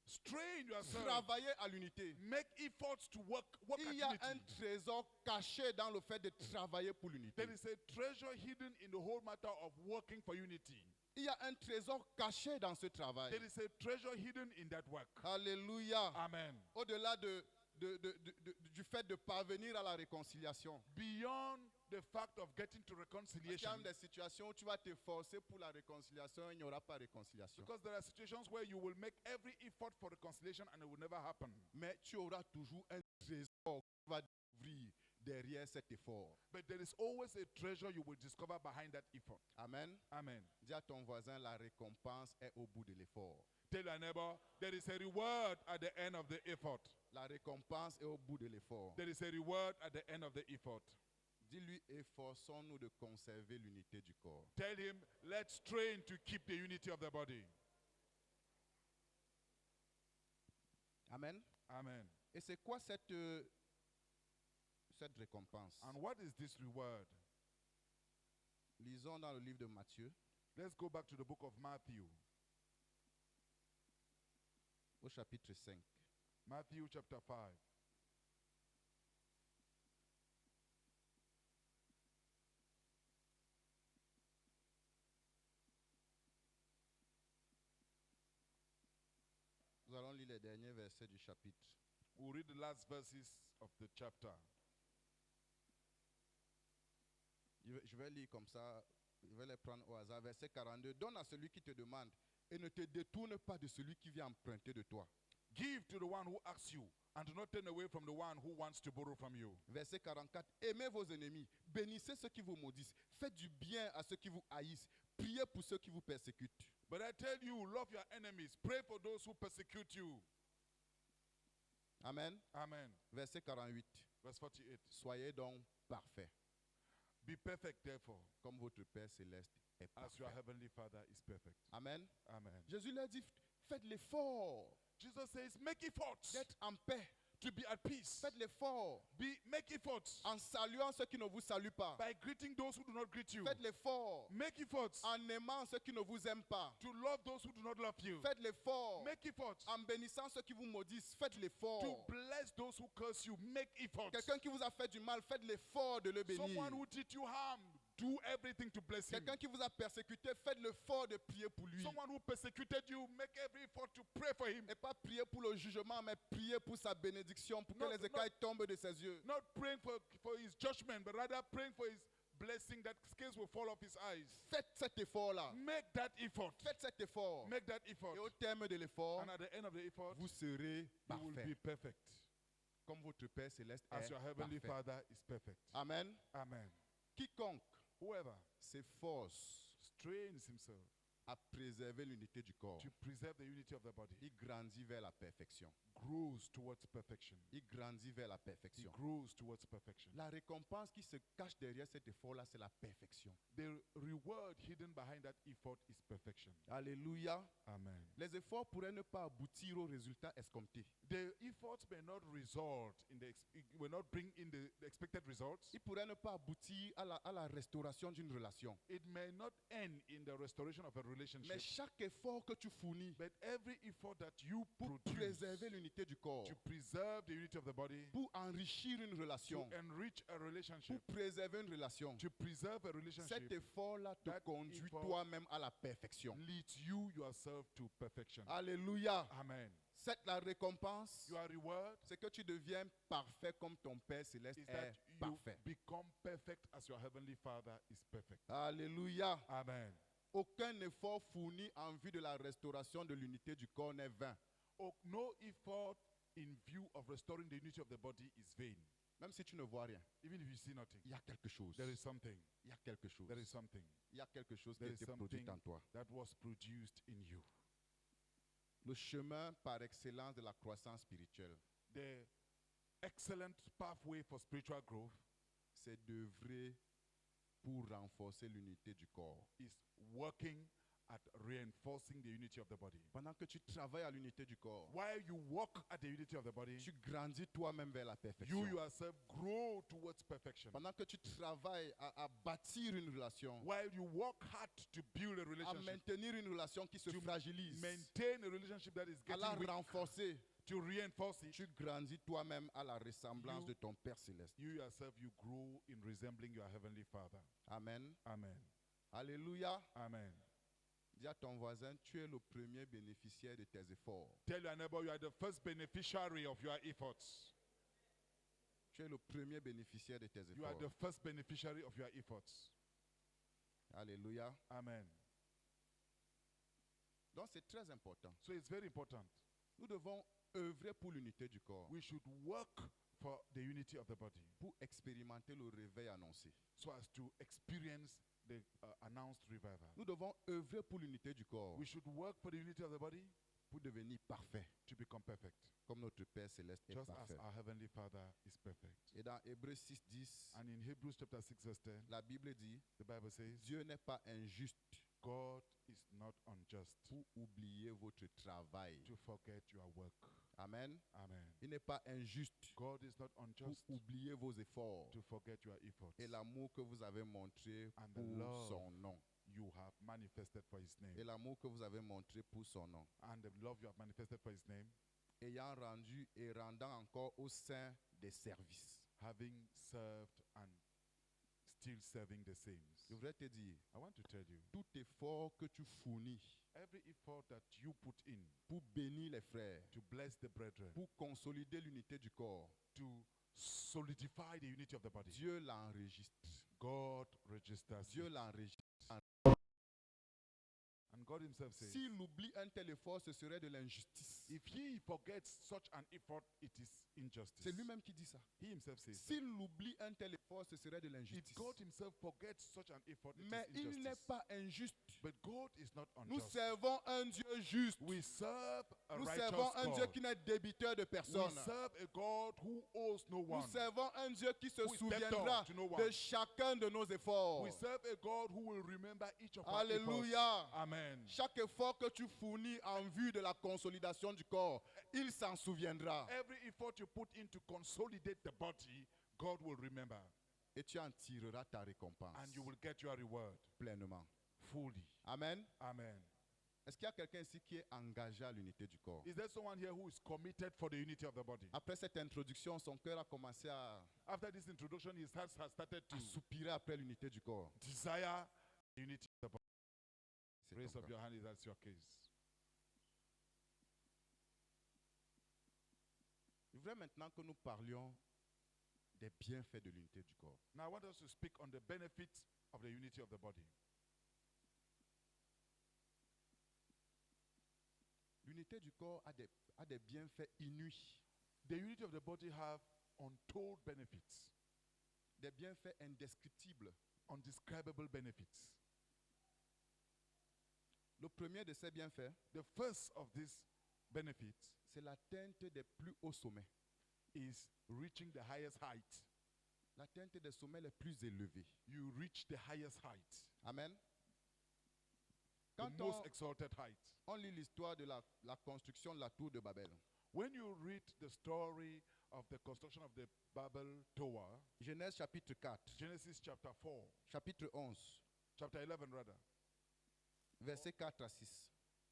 strain yourself, travaillez à l'unité, make efforts to work il at y a un unity. trésor caché dans le fait de travailler pour l'unité. There is a treasure hidden in the whole matter of working for unity. Il y a un trésor caché dans ce travail. There is a treasure hidden in that work. Alléluia. Amen. Au-delà du fait de parvenir à la réconciliation. Beyond the fact of getting to Parce qu'il reconciliation, y a des situations où tu vas t'efforcer pour la réconciliation et il n'y aura pas réconciliation. because there are situations where you will make every effort for reconciliation and it will never happen. Mais tu auras toujours un trésor qui va découvrir derrière cet effort. But there is always a treasure you will discover behind that effort. Amen. Amen. Dis à ton voisin, la récompense est au bout de l'effort. Tell your neighbor, there is a reward at the end of the effort. La récompense est au bout de l'effort. There is a reward at the end of the effort. Dis-lui, efforçons-nous de conserver l'unité du corps. Tell him, let's train to keep the unity of the body. Amen. Amen. Et c'est quoi cette récompense? And what is this reward? Lisons dans le livre de Matthieu, Let's go back to the book of Matthew. au chapitre 5. Matthew chapter 5. Nous allons lire les derniers versets du chapitre. We'll read the last verses of the chapter. Je vais lire comme ça, je vais les prendre au hasard. Verset 42. Donne à celui qui te demande et ne te détourne pas de celui qui vient emprunter de toi. Give to the one who asks you, and do not turn away from the one who wants to borrow from you. Verset 44. Aimez vos ennemis, bénissez ceux qui vous maudissent, faites du bien à ceux qui vous haïssent, priez pour ceux qui vous persécutent. But I tell you, love your enemies, pray for those who persecute you. Amen. Amen. Verset 48. Verse 48. Soyez donc parfaits, Be perfect, therefore, comme votre Père céleste est as your parfait. heavenly Father is perfect. Amen. Amen. Jésus leur dit, faites l'effort Jesus says, make efforts d'être en paix. to be at peace. Faites l'effort Make efforts en saluant ceux qui ne vous saluent pas. by greeting those who do not greet you. Faites l'effort Make efforts en aimant ceux qui ne vous aiment pas. to love those who do not love you. Faites l'effort Make efforts en bénissant ceux qui vous maudissent. Faites to l'effort. bless those who curse you. Make efforts. Quelqu'un qui vous a fait du mal, faites l'effort de le bénir. Someone who did you harm, do everything to bless him. Quelqu'un qui vous a persécuté, faites l'effort de prier pour lui. Someone who persecuted you, make every effort to pray for him. Et pas prier pour le jugement, mais prier pour sa bénédiction, pour que Non, les écailles tombent de ses yeux. Not praying for his judgment, but rather praying for his blessing, that scales will fall off his eyes. Faites cet effort-là. Make that effort. Faites cet effort. Make that effort. Et au terme de l'effort, And at the end of the effort, vous serez you will parfait. be perfect. Comme votre Père céleste As est your heavenly parfait. Father is perfect. Amen. Amen. Quiconque Whoever s'efforce strains himself à préserver l'unité du corps, to preserve the unity of the body, il grandit vers la perfection. grows towards perfection. Il grandit vers la He perfection. grows towards perfection. La récompense qui se cache derrière cet effort-là, c'est la perfection. The reward hidden behind that effort is perfection. Alléluia. Amen. Les efforts pourraient ne pas aboutir au résultat escompté. The efforts may not result in will not bring in the expected results. Il pourrait ne pas aboutir à la restauration d'une relation. It may not end in the restoration of a Mais relationship. chaque effort que tu fournis But every effort that you pour produce préserver l'unité du corps, to preserve the unity of the body, pour enrichir une to relation, enrich a pour relationship, préserver une relation, to preserve a cet relationship, effort-là te that conduit effort toi-même à la perfection. leads you yourself to perfection. Alléluia. Amen. C'est la récompense, Your reward c'est que tu deviens parfait comme ton Père céleste is that est you parfait. become perfect as your heavenly Father is perfect. Alléluia. Amen. Aucun effort fourni en vue de la restauration de l'unité du corps n'est vain. Oh, no effort in view of restoring the unity of the body is vain. Même si tu ne vois rien, Even if you see nothing, il y a quelque chose. there is something. Il y a quelque chose. There is something Il y a quelque chose qui There a is été produit something en toi. that was produced in you. Le chemin par excellence de la croissance spirituelle, The excellent pathway for spiritual growth c'est d'œuvrer pour renforcer l'unité du corps. is working at reinforcing the unity of the body. Pendant que tu travailles à l'unité du corps, While you work at the unity of the body, tu grandis toi-même vers la you perfection. yourself grow towards perfection. Pendant que tu travailles à bâtir une relation, While you work hard to build a à relationship, maintenir une relation qui se to fragilise, maintain a relationship that is à la getting weak, renforcer, to reinforce it, tu grandis toi-même à la ressemblance You- de ton Père céleste. you yourself, you grow in resembling your heavenly Father. Amen. Amen. Alléluia. Amen. Dis à ton voisin, tu es le premier bénéficiaire de tes efforts. Tell your neighbor you are the first beneficiary of your efforts. Tu es le premier bénéficiaire de tes You are the efforts. first beneficiary of your efforts. Alléluia. Amen. Donc c'est très important. So it's very important. Nous devons œuvrer pour l'unité du corps, We should work for the unity of the body pour expérimenter le réveil annoncé. so as to experience the announced revival. Nous devons œuvrer pour l'unité du corps, We should work for the unity of the body pour devenir parfait, to become perfect, comme notre Père céleste est just as parfait. our heavenly Father is perfect. Et dans Hébreux 6:10, And in Hebrews chapter 6 verse 10, la Bible dit, the Bible says, Dieu n'est pas injuste God is not unjust pour oublier votre travail. to forget your work. Amen. Amen. Il n'est pas injuste God is not pour unjust oublier vos efforts to forget your efforts et l'amour que vous avez montré And the pour love. son nom. you have manifested for his Et name. l'amour que vous avez montré pour son nom. And the love you have manifested for his name, Ayant rendu et rendant encore au sein des services. having served and still serving the saints. Je voudrais te dire, I want to tell you, tout effort que tu fournis every effort that you put in pour bénir les frères, to bless the brethren, pour consolider l'unité du corps, to solidify the unity of the body, Dieu l'enregistre. God registers Dieu it. l'enregistre. And God himself says, S'il oublie un tel effort, ce serait de l'injustice. if he forgets such an effort, it is injustice. C'est lui-même qui dit ça. He himself says that. S'il oublie un tel effort, ce serait de If l'injustice. God himself forgets such an effort, it Mais is il n'est injustice. pas injuste. But God is not Nous unjust. servons un Dieu juste. We serve a Nous righteous servons un Dieu God. qui n'est débiteur de We personne. serve a God who owes no Nous one. servons un Dieu qui se Who is debtor souviendra to no one. de chacun de nos efforts. We serve a God who will remember each of our efforts. Alléluia. Amen. Chaque effort que tu fournis en vue de la consolidation du corps, il s'en souviendra. Every effort you put in to consolidate the body, God will remember. Et tu en tireras ta récompense And you will get your reward pleinement. fully. Amen. Amen. Est-ce qu'il y a quelqu'un ici qui est engagé à l'unité du corps? Is there someone here who is committed for the unity of the body? Après cette introduction, son cœur a commencé à After this introduction, his heart has started to soupirer après l'unité du corps. desire the unity of the body. C'est Raise ton up cas. your hand if that's your case. Je voudrais maintenant que nous parlions des bienfaits de l'unité du corps. Now, I want us to speak on the benefits of the unity of the body. L'unité du corps a des bienfaits inouïs, The unity of the body have untold benefits, des bienfaits indescriptibles. undescribable benefits. Le premier de ces bienfaits, The first of these benefits c'est l'atteinte des plus hauts sommets, is reaching the highest height. l'atteinte des sommets les plus élevés. You reach the highest height, Amen. the Quand most exalted height. on lit l'histoire de la construction de la tour de Babel, When you read the story of the construction of the Babel Tower, Genèse chapitre 4, Genesis chapter 4, chapitre 11, chapter 11 rather, versets 4 à 6.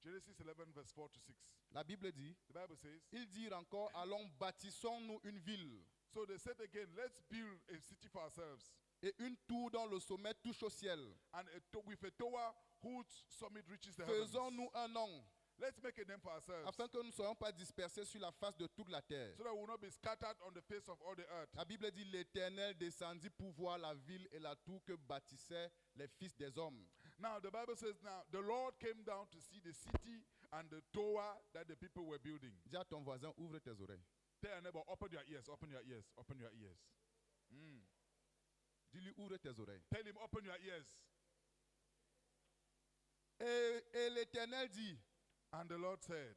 Genesis 11 verse 4 to 6. La Bible dit, The Bible says, ils dirent encore, allons bâtissons-nous une ville so they said again, let's build a city for ourselves, et une tour dont le sommet touche au ciel. and with a tower whose summit reaches the heavens. Faisons-nous un nom, Let's make a name for ourselves, afin que nous ne soyons pas dispersés sur la face de toute la terre. so that we will not be scattered on the face of all the earth. La Bible dit, l'Éternel descendit pour voir la ville et la tour que bâtissaient les fils des hommes. Now the Bible says, now the Lord came down to see the city and the tower that the people were building. Dis à ton voisin, ouvre tes oreilles. Tell your neighbor, open your ears, open your ears, open your ears. Dis-lui, ouvre tes oreilles. Tell him, open your ears. Et l'Éternel dit, And the Lord said,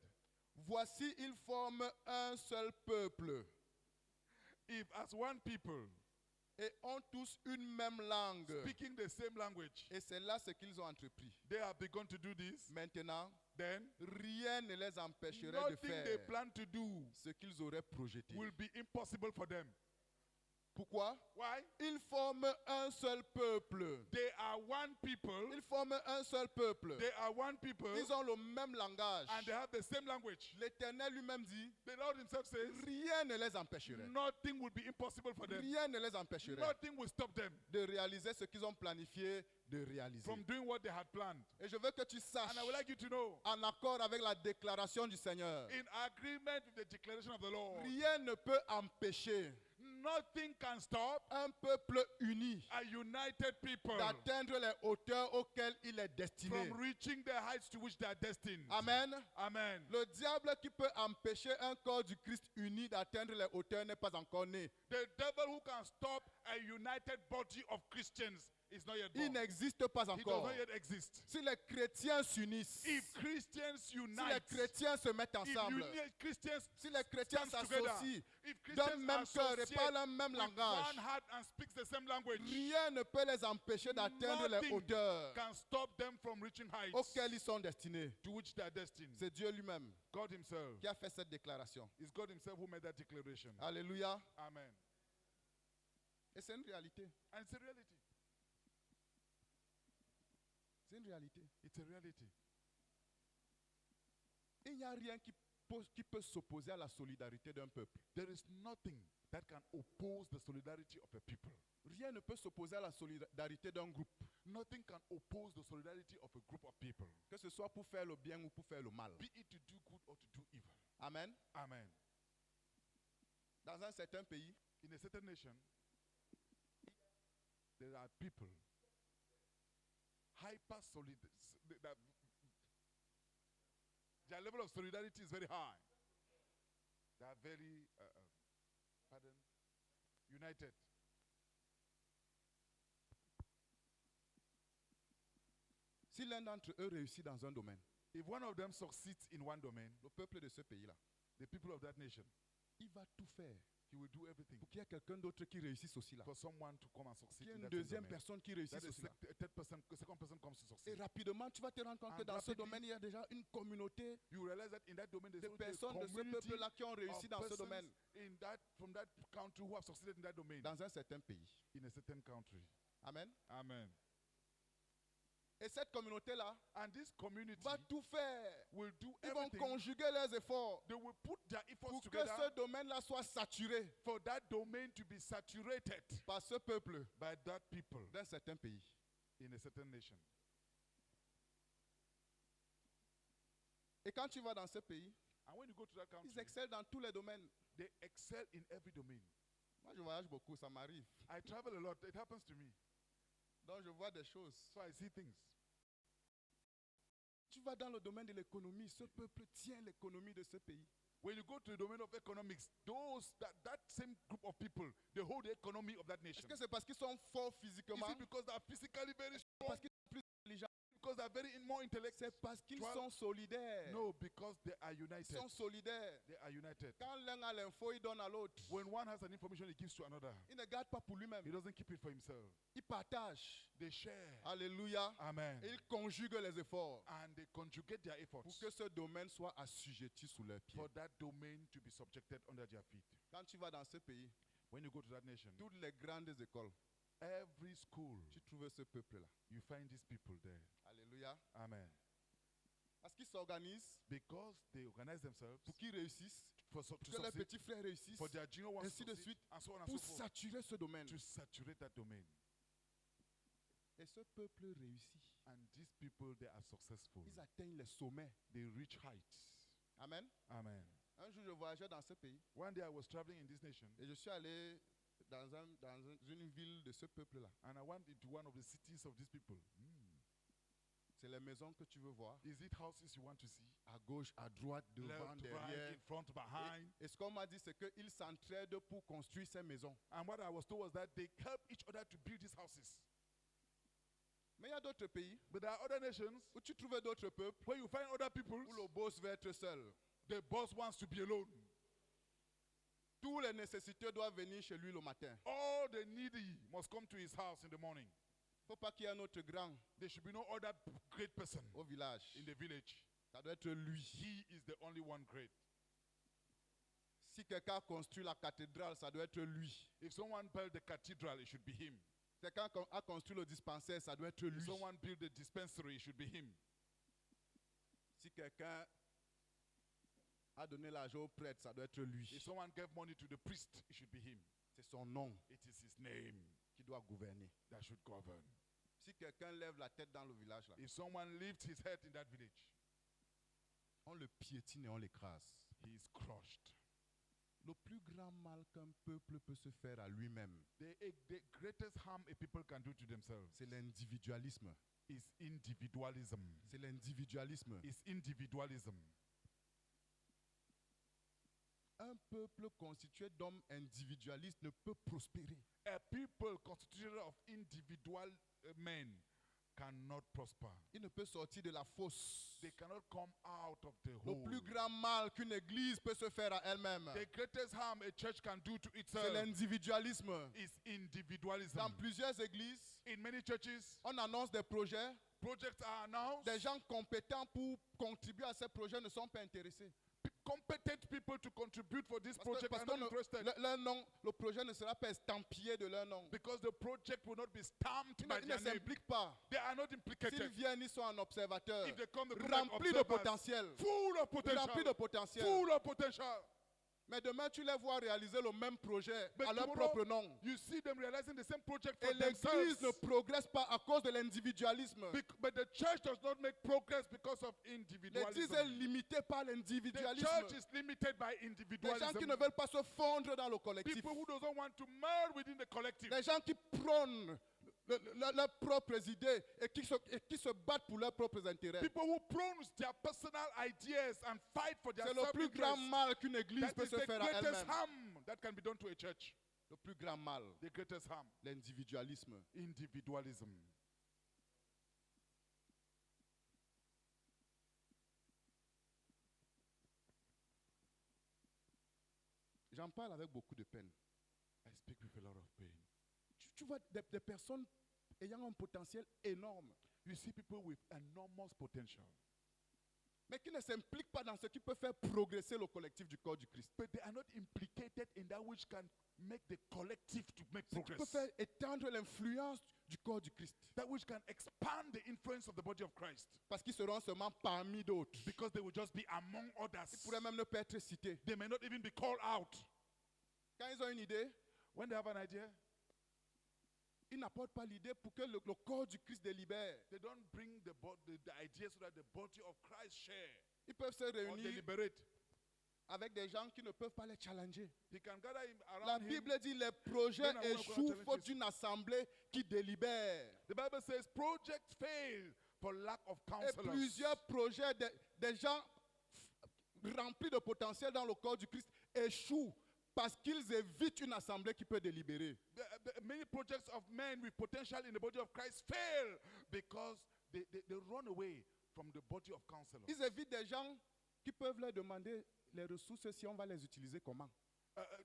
voici, ils forment un seul peuple if as one people, et ont tous une même langue. speaking the same language, Et c'est là ce qu'ils ont entrepris. they have begun to do this, Maintenant, then rien ne les empêcherait de nothing they faire plan to do ce qu'ils auraient projeté. will be impossible for them. Pourquoi? Why? Ils forment un seul peuple. They are one people. Ils forment un seul peuple. They are one people, Ils ont le même langage. and they have the same language. L'Éternel lui-même dit, The Lord himself says, rien ne les empêcherait. nothing will be impossible for them. Rien ne les empêcherait Nothing will stop them de réaliser ce qu'ils ont planifié de réaliser. from doing what they had planned. Et je veux que tu saches, And I would like you to know, en accord avec la déclaration du Seigneur, in agreement with the declaration of the Lord, rien ne peut empêcher nothing can stop un peuple uni a united people d'atteindre les hauteurs auxquelles il est destiné. from reaching the heights to which they are destined. Amen. Amen. Le diable qui peut empêcher un corps du Christ uni d'atteindre les hauteurs n'est pas encore né. The devil who can stop a united body of Christians is not yet Il born. n'existe pas He does encore. not yet exist. Si les chrétiens s'unissent, If Christians si les unite, chrétiens se mettent if ensemble, Christians si les chrétiens stand together, s'associent if d'un Christians même cœur et associate parlent un même with langage, one heart and speaks the same language, rien ne peut les empêcher d'atteindre les nothing hauteurs can stop them from reaching heights auxquelles ils sont destinés. to which they are destined. C'est Dieu lui-même God himself. qui a fait cette déclaration. It's God himself who made that declaration. Alléluia. Amen. Et c'est une réalité. And it's a reality. C'est une réalité. It's a reality. Il n'y a rien qui peut s'opposer à la solidarité d'un peuple. There is nothing that can oppose the solidarity of a people. Rien ne peut s'opposer à la solidarité d'un groupe, Nothing can oppose the solidarity of a group of people, que ce soit pour faire le bien ou pour faire le mal. be it to do good or to do evil. Amen. Amen. Dans un certain pays, In a certain nation, there are people hyper solid, Their level of solidarity is very high. They are very, united. Si l'un d'entre eux réussit dans un domaine, If one of them succeeds in one domain, le peuple de ce pays-là, the people of that nation, il va tout faire he will do everything pour qu'il y ait quelqu'un d'autre qui réussisse aussi là. for someone to come and succeed Qu'il y ait in une that same deuxième domain. personne qui That réussisse is aussi là. a third person, a second person comes to Et succeed. rapidement, tu vas te rendre compte que And dans ce rapidly, domaine, il y a déjà une communauté You realize that in that domain there's de already a personnes de ce community peuple-là qui ont réussi of dans ce persons domaine, in that, from that country who have succeeded in that domain, dans un certain pays. in a certain country. Amen. Amen. Et cette communauté-là And this community va tout faire. will do Ils vont everything. conjuguer leurs efforts They will put their efforts pour que together ce domaine-là soit saturé for that domain to be saturated par ce peuple by that people d'un certain pays. in a certain nation. Et quand tu vas dans ce pays, And when you go to that ils country, excellent dans tous les domaines. they excel in every domain. Moi, je voyage beaucoup, ça m'arrive. I travel a lot. It happens to me. Donc, je vois des choses. So I see things. Tu vas dans le domaine de l'économie, ce peuple tient l'économie de ce pays. When you go to the domain of economics, that same group of people, they hold the economy of that Est-ce nation. que c'est parce qu'ils sont forts Is physiquement? it because they are physically very strong? Parce qu'ils sont plus intelligents? Because they are very more intellectual? C'est parce qu'ils Toi- sont solidaires. No, because they are Ils united. sont solidaires. They are united. Quand l'un a l'info, il donne à l'autre. When one has an information, he gives to another. Il ne garde pas pour lui-même. He doesn't keep it for himself. Il partage. They share. Alléluia. Amen. Et il conjugue les efforts And they conjugate their efforts pour que ce domaine soit assujetti sous leurs pieds. for that domain to be subjected under their feet. Quand tu vas dans ce pays, When you go to that nation, toutes les grandes écoles, every school, tu trouves ce peuple-là. you find these people there. Alléluia. Amen. Parce qu'ils s'organisent Because they organize themselves pour qu'ils réussissent, to que leurs succeed, petits frères réussissent, for their junior ones ainsi to de succeed, suite, and so on and pour so forth, saturer ce domaine. to saturate that domain. Et ce peuple réussit. And these people, they are successful. Ils atteignent les sommets. They reach heights. Amen. Amen. Un jour, je voyageais dans ce pays One day I was traveling in this nation, et je suis allé une ville de ce peuple-là. and I went into one of the cities of these people. C'est les maisons que tu veux voir. Is it houses you want to see? À gauche, à droite, devant, Left, right, derrière. in front, behind. Et ce qu'on m'a dit, c'est qu'ils s'entraident pour construire ces maisons. And what I was told was that they help each other to build these houses. Mais il y a d'autres pays But there are other nations où tu trouves d'autres peuples where you find other people, où le boss veut être seul. the boss wants to be alone. Tous les nécessiteux doivent venir chez lui le matin. All the needy must come to his house in the morning. Il ne faut pas qu'il y ait un autre grand There should be no other great person au village. in the village. Ça doit être lui. He is the only one great. Si quelqu'un a construit la cathédrale, ça doit être lui. If someone built the cathedral, it should be him. Quelqu'un a construit le dispensaire, ça doit être If lui. someone built the dispensary, it should be him. Si quelqu'un a donné l'argent au prêtre, ça doit être lui. If someone gave money to the priest, it should be him. C'est son nom It is his name qui doit gouverner. that should govern. Si quelqu'un lève la tête dans le village, là, If someone lifts his head in that village, on le piétine et on l'écrase. he is crushed. Le plus grand mal qu'un peuple peut se faire à lui-même, The greatest harm a people can do to themselves c'est l'individualisme. is individualism. C'est l'individualisme. Is individualism. Un peuple constitué d'hommes individualistes ne peut prospérer. A people constituted of individual men cannot prosper. Il ne peut sortir de la fosse. They cannot come out of the Le hole. plus grand mal qu'une église peut se faire à elle-même, The greatest harm a church can do to c'est itself l'individualisme. is individualism. Dans plusieurs églises, In many churches, on annonce des projets. projects are announced. Des gens compétents pour contribuer à ces projets ne sont pas intéressés. Competent people to contribute for this project Parce are que not interested leur nom, le projet ne sera pas estampillé de leur nom. because the project will not be stamped Ils by ne their name. s'impliquent pas. They are not S'ils implicated. viennent, ils sont en observateur. If they come, they come like Remplis de observers. potentiel. Full of Remplis de potential. potentiel. Full of potential. Mais demain, tu les vois réaliser le même projet But à leur tomorrow, propre nom. you see them realizing the same project for Et l'église themselves. ne progresse pas à cause de l'individualisme. But the church does not make progress because of L'église individualism. est limitée par The l'individualisme. church is limited by Des gens individualism. qui ne veulent pas se fondre dans le collectif. People who doesn't want to merge within the collective. Des gens qui prônent leurs propres idées et qui se battent pour leurs propres intérêts. People who pronounce their personal ideas and fight for their C'est le plus grand self-interest. mal qu'une église That peut is se the faire à greatest elle-même. harm that can be done to a church. Le plus grand mal, The greatest harm. l'individualisme. Individualism. J'en parle avec beaucoup de peine. I speak with a lot of pain. Tu vois des personnes ayant un potentiel énorme, You see people with enormous potential, mais qui ne s'impliquent pas dans ce qui peut faire progresser le collectif du corps du Christ. but they are not implicated in that which can make the collective to make Ce qui peut progress. faire étendre l'influence du corps du Christ. That which can expand the influence of the body of Christ. Parce qu'ils seront seulement parmi d'autres. Because they will just be among Ils others. pourraient même ne pas être cités. They may not even be called out. Quand ils ont une idée, When they have an idea, ils n'apportent pas l'idée pour que le corps du Christ délibère. they don't bring the idea so that the body of Christ share Ils peuvent se or réunir deliberate. avec des gens qui ne peuvent pas les challenger. He can gather him La around him. Bible dit les projets Then I wanna go échouent challenge faute this. d'une assemblée qui délibère. The Bible says projects fail for lack of Et counselors. plusieurs projets, des gens remplis de potentiel dans le corps du Christ échouent parce qu'ils évitent une assemblée qui peut délibérer. Many projects of men with potential in the body of Christ fail because they run away from the body of counselors. Ils évitent des gens qui peuvent leur demander les ressources si on va les utiliser comment.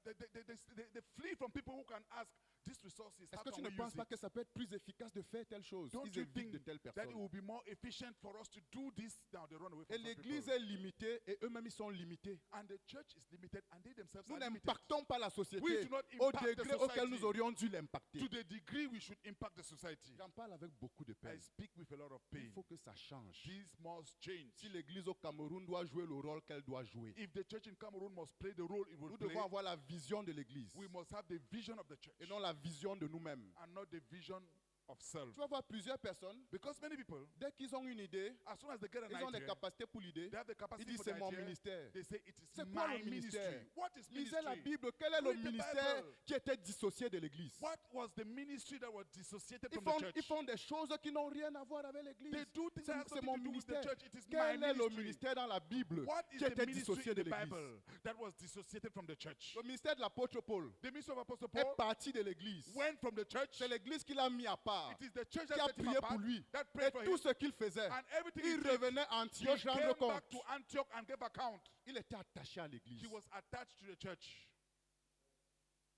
They flee from people who can ask these resources. Est-ce How que can tu ne we penses use pas it? que ça peut être plus efficace de faire telle chose? Don't Ils you évitent de think telles that it personnes. will be more efficient for us to do this? Now they run away Et from such l'église people. est limitée et eux-mêmes ils sont limités. And the church is limited and they themselves Nous are limited. n'impactons pas la We société do not au impact the degré auquel society nous aurions dû l'impacter. to the degree we should impact the society. J'en parle avec beaucoup de I peine. speak with a lot of Il pain. faut que ça change. This must change. Si l'église au Cameroun doit jouer le rôle qu'elle doit jouer, If the church in Cameroon must play the role it will nous play, devons avoir la vision de l'église we must have the vision of the church et non la vision de nous-mêmes. and not the vision of self. Tu vas voir plusieurs personnes, Because many people, dès qu'ils ont une idée, as soon as they get an ils ont des idea, capacités pour l'idée, they have the ils capacity disent for c'est the mon idea, ministère. they say it is C'est quoi my le ministère? ministry. What is Lisez la ministry? Bible. Quel est le Read the ministère Bible. qui était dissocié de l'église? What was the ministry that was dissociated Ils from font, the ils church? font des choses qui n'ont rien à voir avec They l'église. do things that have C'est something mon to do with the ministère. church. It is my Quel est le ministry. ministère dans la Bible What is qui the était ministry dissocié in de the l'église? Bible that was dissociated from the church? Le ministère de l'apôtre Paul The ministry of Apostle est Paul parti de l'église. went from the church. C'est l'église qui l'a mis à part, It is the church qui a that set him prié apart, pour lui. that Et prayed for him. tout ce qu'il faisait, And everything he il did, revenait à he Antioche rendre came compte. back to Antioch and gave account. Il était attaché à l'église. He was attached to the church.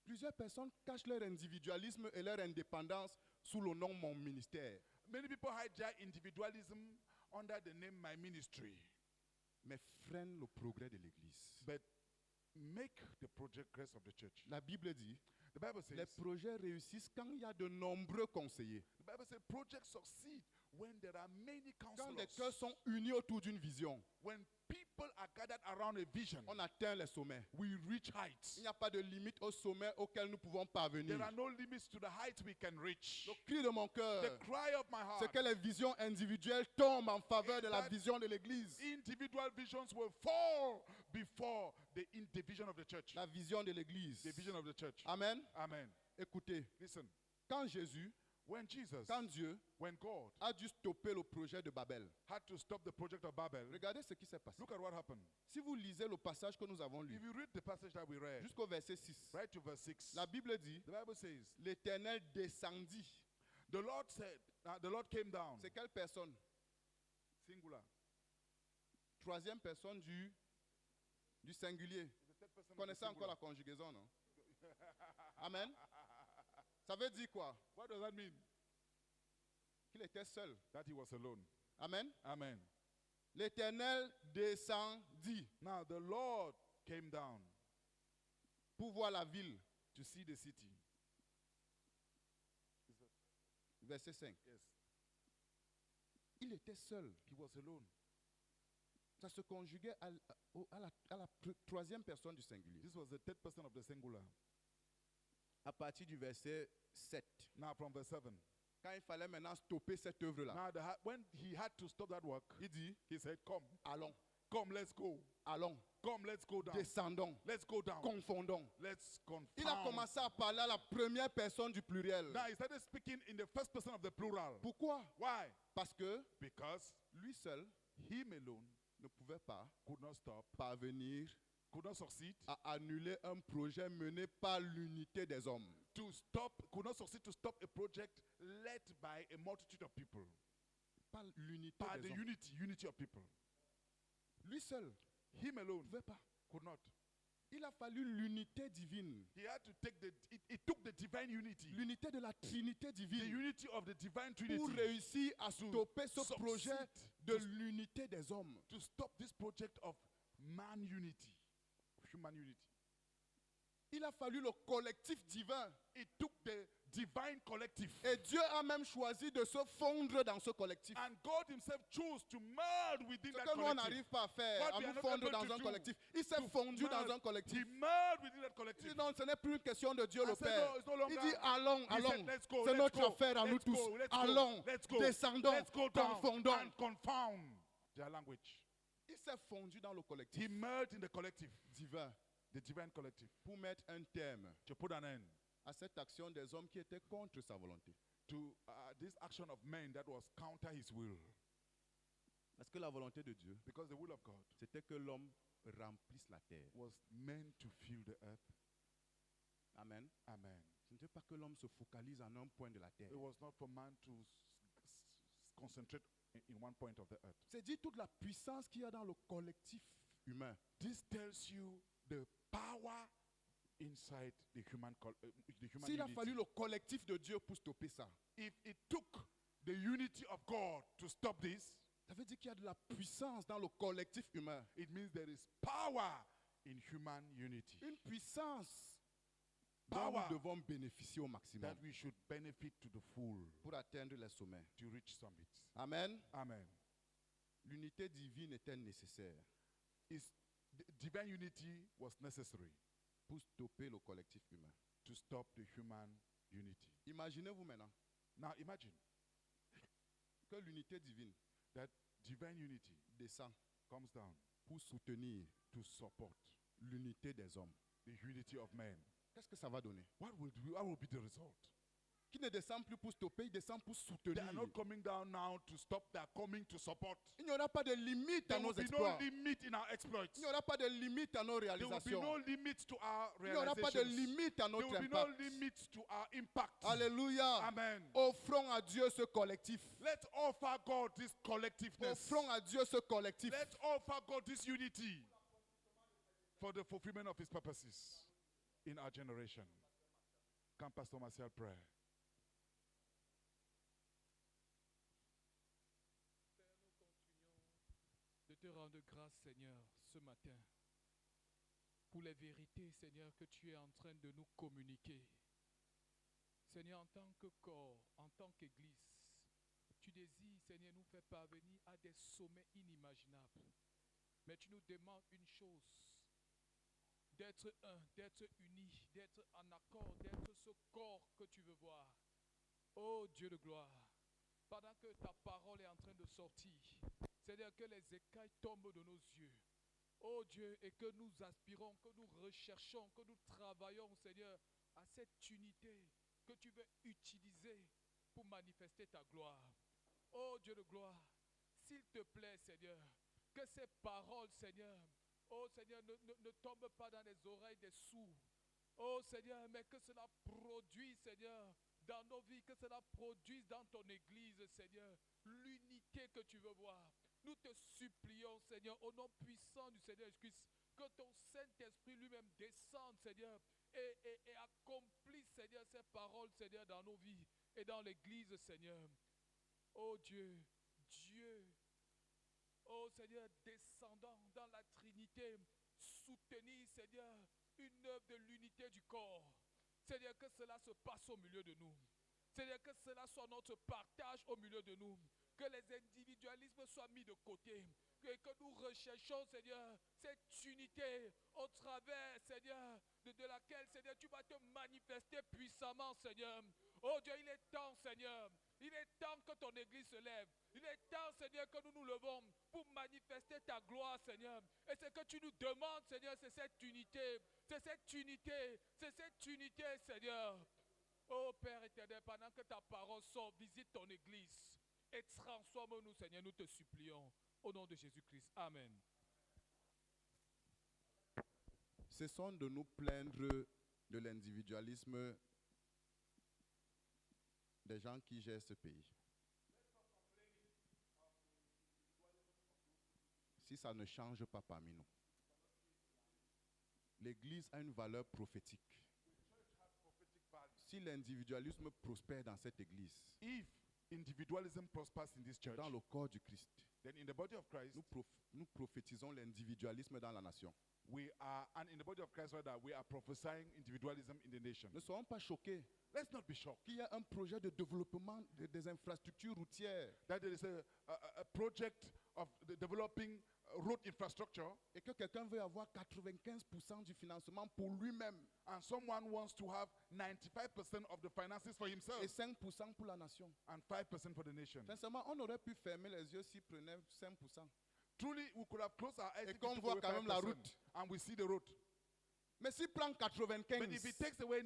Plusieurs personnes cachent leur individualisme et leur indépendance sous le nom mon ministère. Many people hide their individualism under the name my ministry, Mais freinent le progrès de l'église. but make the progress of the church. La Bible dit, The Bible les says, projets réussissent quand il y a de nombreux conseillers. the Bible says projects succeed when there are many Quand counselors. les cœurs sont unis autour d'une vision, When people are gathered around a vision, on atteint les sommets. we reach heights. Il n'y a pas de limite au sommet auquel nous pouvons parvenir. There are no limits to the heights we can reach. Le cri de mon cœur, The cry of my c'est heart, que les visions individuelles tombent en faveur de la That- vision de l'église. individual visions will fall before the vision of the church. La vision de l'église. The vision of the church. Amen. Amen. Écoutez, Listen, quand Jésus, when Jesus, quand Dieu when God a dû stopper le projet de Babel, had to stop the project of Babel, regardez ce qui s'est passé. look at what happened. Si vous lisez le passage que nous avons lu, If you read the passage that we read, jusqu'au verset 6, right to verse 6, la Bible dit, the Bible says, l'Éternel descendit. the Lord said, the Lord came down, C'est quelle personne? singular. Troisième personne du singulier. The third person of the Connaissez encore singular. la conjugaison, non? Amen. Ça veut dire quoi? What does that mean? Qu'il était seul. That he was alone. Amen. Amen. L'Éternel descendit Now the Lord came down pour voir la ville. to see the city. Verset 5. Yes. Il était seul. He was alone. Ça se conjuguait à la troisième personne du singulier. This was the third person of the singular. À partir du verset 7. Now from verse 7. Quand il fallait maintenant stopper cette œuvre-là, Now when he had to stop that work, il dit, he said, come. allons. Come, let's go. Allons, Come, let's go down. descendons, Let's go down. confondons. Let's Il a confound. commencé à parler à la première personne du pluriel. Now he started speaking in the first person of the plural. Pourquoi? Why? Parce que Because lui seul him alone ne pouvait pas could not stop, parvenir could not succeed à annuler un projet mené par l'unité des hommes. to stop, could not succeed to stop a project led by a multitude of people. Par l'unité By des the hommes. unity of people. Lui seul Him ne alone pouvait pas. could not. Il a fallu l'unité divine, He had to take it took the divine unity, l'unité de la Trinité the divine, unity of the divine pour Trinity réussir à stopper ce succeed projet de l'unité des hommes. to stop this project of man unity, human unity. Il a fallu le collectif divin. It took the divine collective. Et Dieu a même choisi de se fondre dans ce collectif. And God himself chose to merge within Ce that que nous, on collective. n'arrive pas à faire, What à we nous are not fondre able dans to un do, collectif. Il s'est to fondu dans merge. un collectif. He merged within that Il collective. dit non, ce n'est plus une question de Dieu I le said, Père. no, it's no longer- Il dit allons, He said, allons. let's go, C'est let's notre go, affaire à nous let's tous. go, let's go, Allons, let's go, descendons, let's go down confondons. and confound their language. Il s'est fondu dans le He collectif merged in the collective, divin the divine collective, pour mettre un terme to put an end à cette action des hommes qui étaient contre sa volonté. to this action of men that was counter his will. Parce que la volonté de Dieu, Because the will of God c'était que l'homme remplisse la terre. was meant to fill the earth. Amen. Amen. Ce n'était pas que l'homme se focalise en un point de la terre. It was not for man to concentrate in one point of the earth. C'est dire toute la puissance qu'il y a dans le collectif humain. This tells you the power inside the human S'il a unity. fallu le collectif de Dieu pour stopper ça, If it took the unity of God to stop this, ça veut dire qu'il y a de la puissance dans le collectif humain. it means there is power in human unity Une puissance dont Power. nous devons bénéficier au maximum that we should benefit to the full pour atteindre les sommets. to reach summits. Amen. Amen. L'unité divine était nécessaire Divine unity was necessary pour stopper le collectif humain. to stop the human unity. Imaginez-vous maintenant Now imagine que l'unité divine that divine unity descend comes down pour soutenir to support l'unité des hommes. the unity of men. Qu'est-ce que ça va donner? What will be the result? Qui ne descend plus pour stopper, il descend pour They soutenir. are not coming down now to stop, they are coming to support. Il n'y aura pas de limite à There will nos be no exploits. limit in our exploits. Il n'y aura pas de limite à nos There will be réalisations. no limit to our Il n'y aura pas de realizations. limite à There notre will be no impact. limit to our impact. Alléluia. Amen. Offrons à Dieu ce collectif. Let's offer God this collectiveness. Offrons à Dieu ce collectif. Let's offer God this unity for the fulfillment of his purposes in our generation. Can Pastor Martial pray? De te rendre grâce, Seigneur, ce matin, pour les vérités, Seigneur, que tu es en train de nous communiquer. Seigneur, en tant que corps, en tant qu'Église, tu désires, Seigneur, nous faire parvenir à des sommets inimaginables. Mais tu nous demandes une chose, d'être un, d'être unis, d'être en accord, d'être ce corps que tu veux voir. Oh Dieu de gloire, pendant que ta parole est en train de sortir, c'est-à-dire que les écailles tombent de nos yeux. Oh Dieu, et que nous aspirons, que nous recherchons, que nous travaillons, Seigneur, à cette unité que tu veux utiliser pour manifester ta gloire. Oh Dieu de gloire, s'il te plaît, Seigneur, que ces paroles, Seigneur, oh Seigneur, ne tombent pas dans les oreilles des sourds. Oh Seigneur, mais que cela produise, Seigneur, dans nos vies, que cela produise dans ton église, Seigneur, l'unité que tu veux voir. Nous te supplions, Seigneur, au nom puissant du Seigneur Jésus-Christ, que ton Saint-Esprit lui-même descende, Seigneur, et accomplisse, Seigneur, ces paroles, Seigneur, dans nos vies et dans l'église, Seigneur. Oh Dieu, oh Seigneur, descendant dans la Trinité, soutenir, Seigneur, une œuvre de l'unité du corps. Seigneur, que cela se passe au milieu de nous. Seigneur, que cela soit notre partage au milieu de nous. Que les individualismes soient mis de côté. Que nous recherchons, Seigneur, cette unité au travers, Seigneur, de laquelle, Seigneur, tu vas te manifester puissamment, Seigneur. Oh Dieu, il est temps, Seigneur, Il est temps que ton église se lève. Il est temps, Seigneur, que nous nous levons pour manifester ta gloire, Seigneur. Et ce que tu nous demandes, Seigneur, c'est cette unité. C'est cette unité. C'est cette unité, Seigneur. Oh Père éternel, pendant que ta parole sort, visite ton église et transforme-nous, Seigneur, nous te supplions. Au nom de Jésus-Christ. Amen. Cessons de nous plaindre de l'individualisme des gens qui gèrent ce pays. Si ça ne change pas parmi nous. L'Église a une valeur prophétique. Si l'individualisme prospère dans cette Église, If individualism prospers in this church, dans le corps du Christ, then in the body of Christ, nous prophétisons l'individualisme dans la nation. and in the body of Christ, rather, we are prophesying individualism in the nation. Ne soyons pas choqués Let's not be shocked qu'il y a un projet de développement des infrastructures routières that there is a project of developing road infrastructure, et que quelqu'un veut avoir 95% du financement pour lui-même and someone wants to have 95% of the finances for himself et 5% pour la nation. and 5% for the nation. Sincèrement, on aurait pu fermer les yeux s'il prenait 5%. Truly, we could have closed our eyes Et if he qu'on took voit away quand même la 5%, route. and we see the road. Mais s'il prend 95, But if he takes away et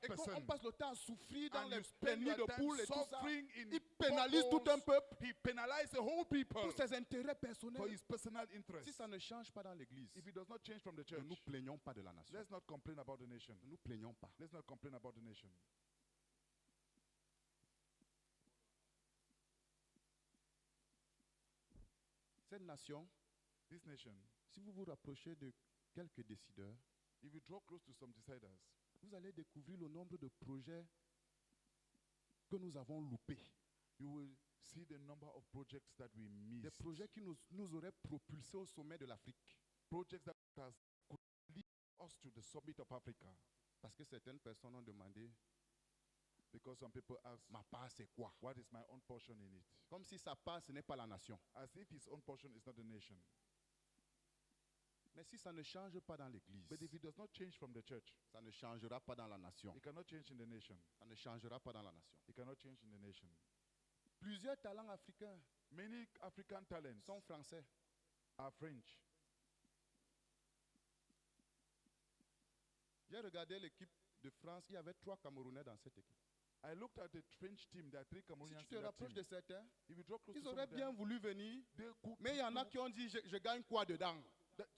qu'on 95%, passe le temps à souffrir dans and les you spend nids de your time poules et tout ça, suffering in il pénalise tout un potholes, peuple he penalizes the whole people pour ses intérêts for personnels. his personal Si interest. ça ne change pas dans l'Église, If it does not change from the ne church, nous plaignons pas de la nation. let's not complain about the nation. Ne nous plaignons pas. Let's not complain about the nation. Cette nation, This nation, si vous vous rapprochez de quelques décideurs, if you draw close to some deciders, vous allez découvrir le nombre de projets que nous avons loupés. you will see the number of projects that we Des missed. projets qui nous auraient propulsés au sommet de l'Afrique. Projects that could lead us to the summit of Africa. Parce que certaines personnes ont demandé, Because some people ask, ma part c'est quoi? what is my own portion in it? Comme si sa part ce n'est pas la nation. As if his own portion is not the nation. Mais si ça ne change pas dans l'Église, But if it does not change from the church, ça ne changera pas dans la nation. it cannot change in the nation. Ça ne changera pas dans la nation. It cannot change in the nation. Plusieurs talents africains Many African talents sont français. are French. J'ai regardé l'équipe de France, il y avait 3 Camerounais dans cette équipe. I looked at the French team. There are 3 Si Cameroonians tu te in that rapproches team. de certains, If you draw close ils to some auraient of bien them, voulu venir, they could, mais il y en a qui ont dit, je gagne quoi dedans?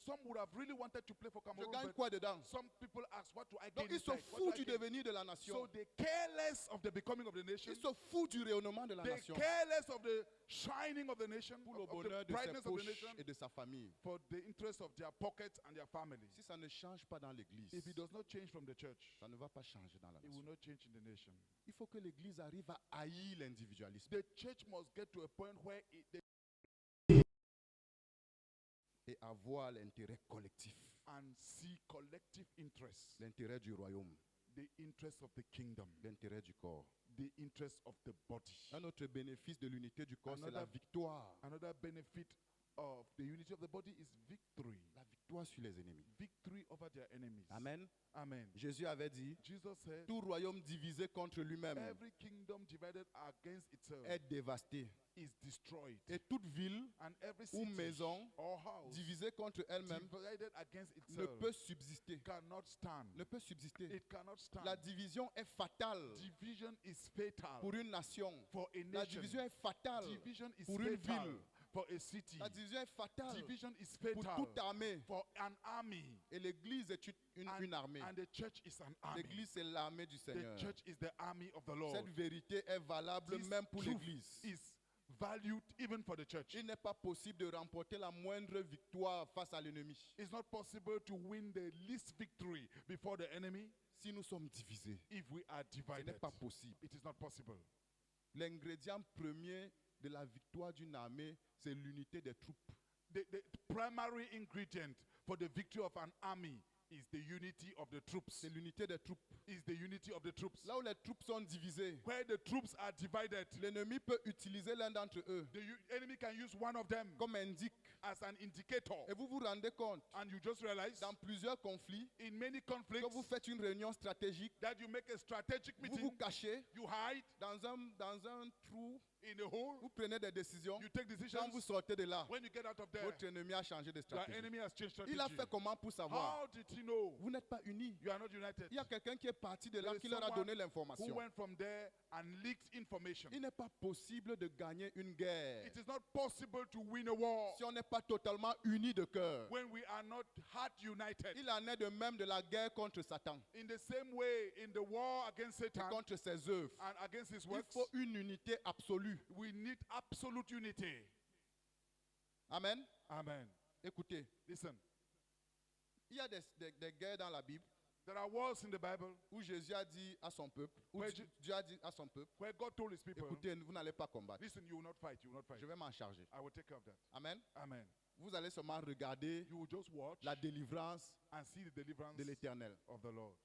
some would have really wanted to play for Je Cameroon, gagne but quoi dedans? some people ask, what do I gain Donc ils se inside? What do foutent I du gain? devenir de la nation. So they care less of the becoming of the nation. Ils se foutent du rayonnement de la They nation care less of the shining of the nation, pour le of the bonheur de ses brightness of the poches nation, et de sa famille. for the interest of their pockets and their family. Si ça ne change pas dans l'Église, If it does not change from the church, ça ne va pas changer dans la it will nation. not change in the nation. Il faut que l'Église arrive à haïr l'individualisme The church must get to a point where et avoir l'intérêt collectif, and see collective interests, l'intérêt du royaume, the interest of the kingdom, l'intérêt du corps. the interest of the body. Un autre bénéfice de l'unité du corps, c'est la Another- victoire. Another benefit of the unity of the body is victory. La victoire sur les ennemis. Victory over their enemies. Amen. Amen. Jésus avait dit, Jesus said, tout royaume divisé contre lui-même every kingdom divided against itself est dévasté. is destroyed. Et toute ville And every ou city maison or house divisée contre elle-même divided against ne itself peut subsister. cannot stand. Ne peut subsister. It cannot stand. La division est fatale Division is fatal pour une nation. for a La nation. division est fatale Division is pour une fatal ville. for a city. La division est fatale Division is pour fatal toute armée. for an army. Et l'Église est une armée. And the church is an army. L'Église, c'est l'armée du The Seigneur. church is the army of the Lord. Cette vérité est valable This même pour truth l'Église. is valued even for the church. Il n'est pas possible de remporter la moindre victoire face à l'ennemi It's not possible to win the least victory before the enemy si nous sommes divisés. if we are Ce divided. n'est pas possible. It is not possible. L'ingrédient premier de la victoire d'une armée, c'est l'unité des troupes. The primary ingredient for the victory of an army is the unity of the troops. C'est l'unité des troupes. Is the unity of the troops. Là où les troupes sont divisées, Where the troops are divided, l'ennemi peut utiliser l'un d'entre eux the enemy can use one of them comme indique as an indicator. Et vous vous rendez compte, And you just realize dans plusieurs conflits, in many que conflicts vous faites une réunion stratégique, that you make a strategic vous meeting, vous cachez you hide dans un trou, in a hole, vous prenez des décisions. you take Quand decisions. vous sortez de là, When you get out of there, votre ennemi a changé de your stratégie. enemy has changed Il a strategy. fait comment pour savoir? How did he know Vous n'êtes pas unis. you are not united? Il y a quelqu'un qui est parti de là, There is qui leur a someone donné who l'information. went from there and leaked information. Il n'est pas possible de gagner une guerre It is not possible to win a war si on n'est pas totalement unis de cœur. when we are not heart united. Il en est de même de la guerre contre Satan, In the same way, in the war against Satan contre ses œuvres. and against his Il works, faut une unité absolue. we need absolute unity. Amen. Amen. Écoutez, Listen, il y a des guerres dans la Bible there are wars in the Bible où Jésus a dit à son peuple, où Ouais, Dieu a dit à son peuple, where God told his people, écoutez, vous n'allez pas combattre. listen, you will not fight, you will not fight. Je vais m'en charger. I will take care of that. Amen. Amen. Vous allez seulement regarder You will just watch la délivrance and see the deliverance de l'Éternel. of the Lord.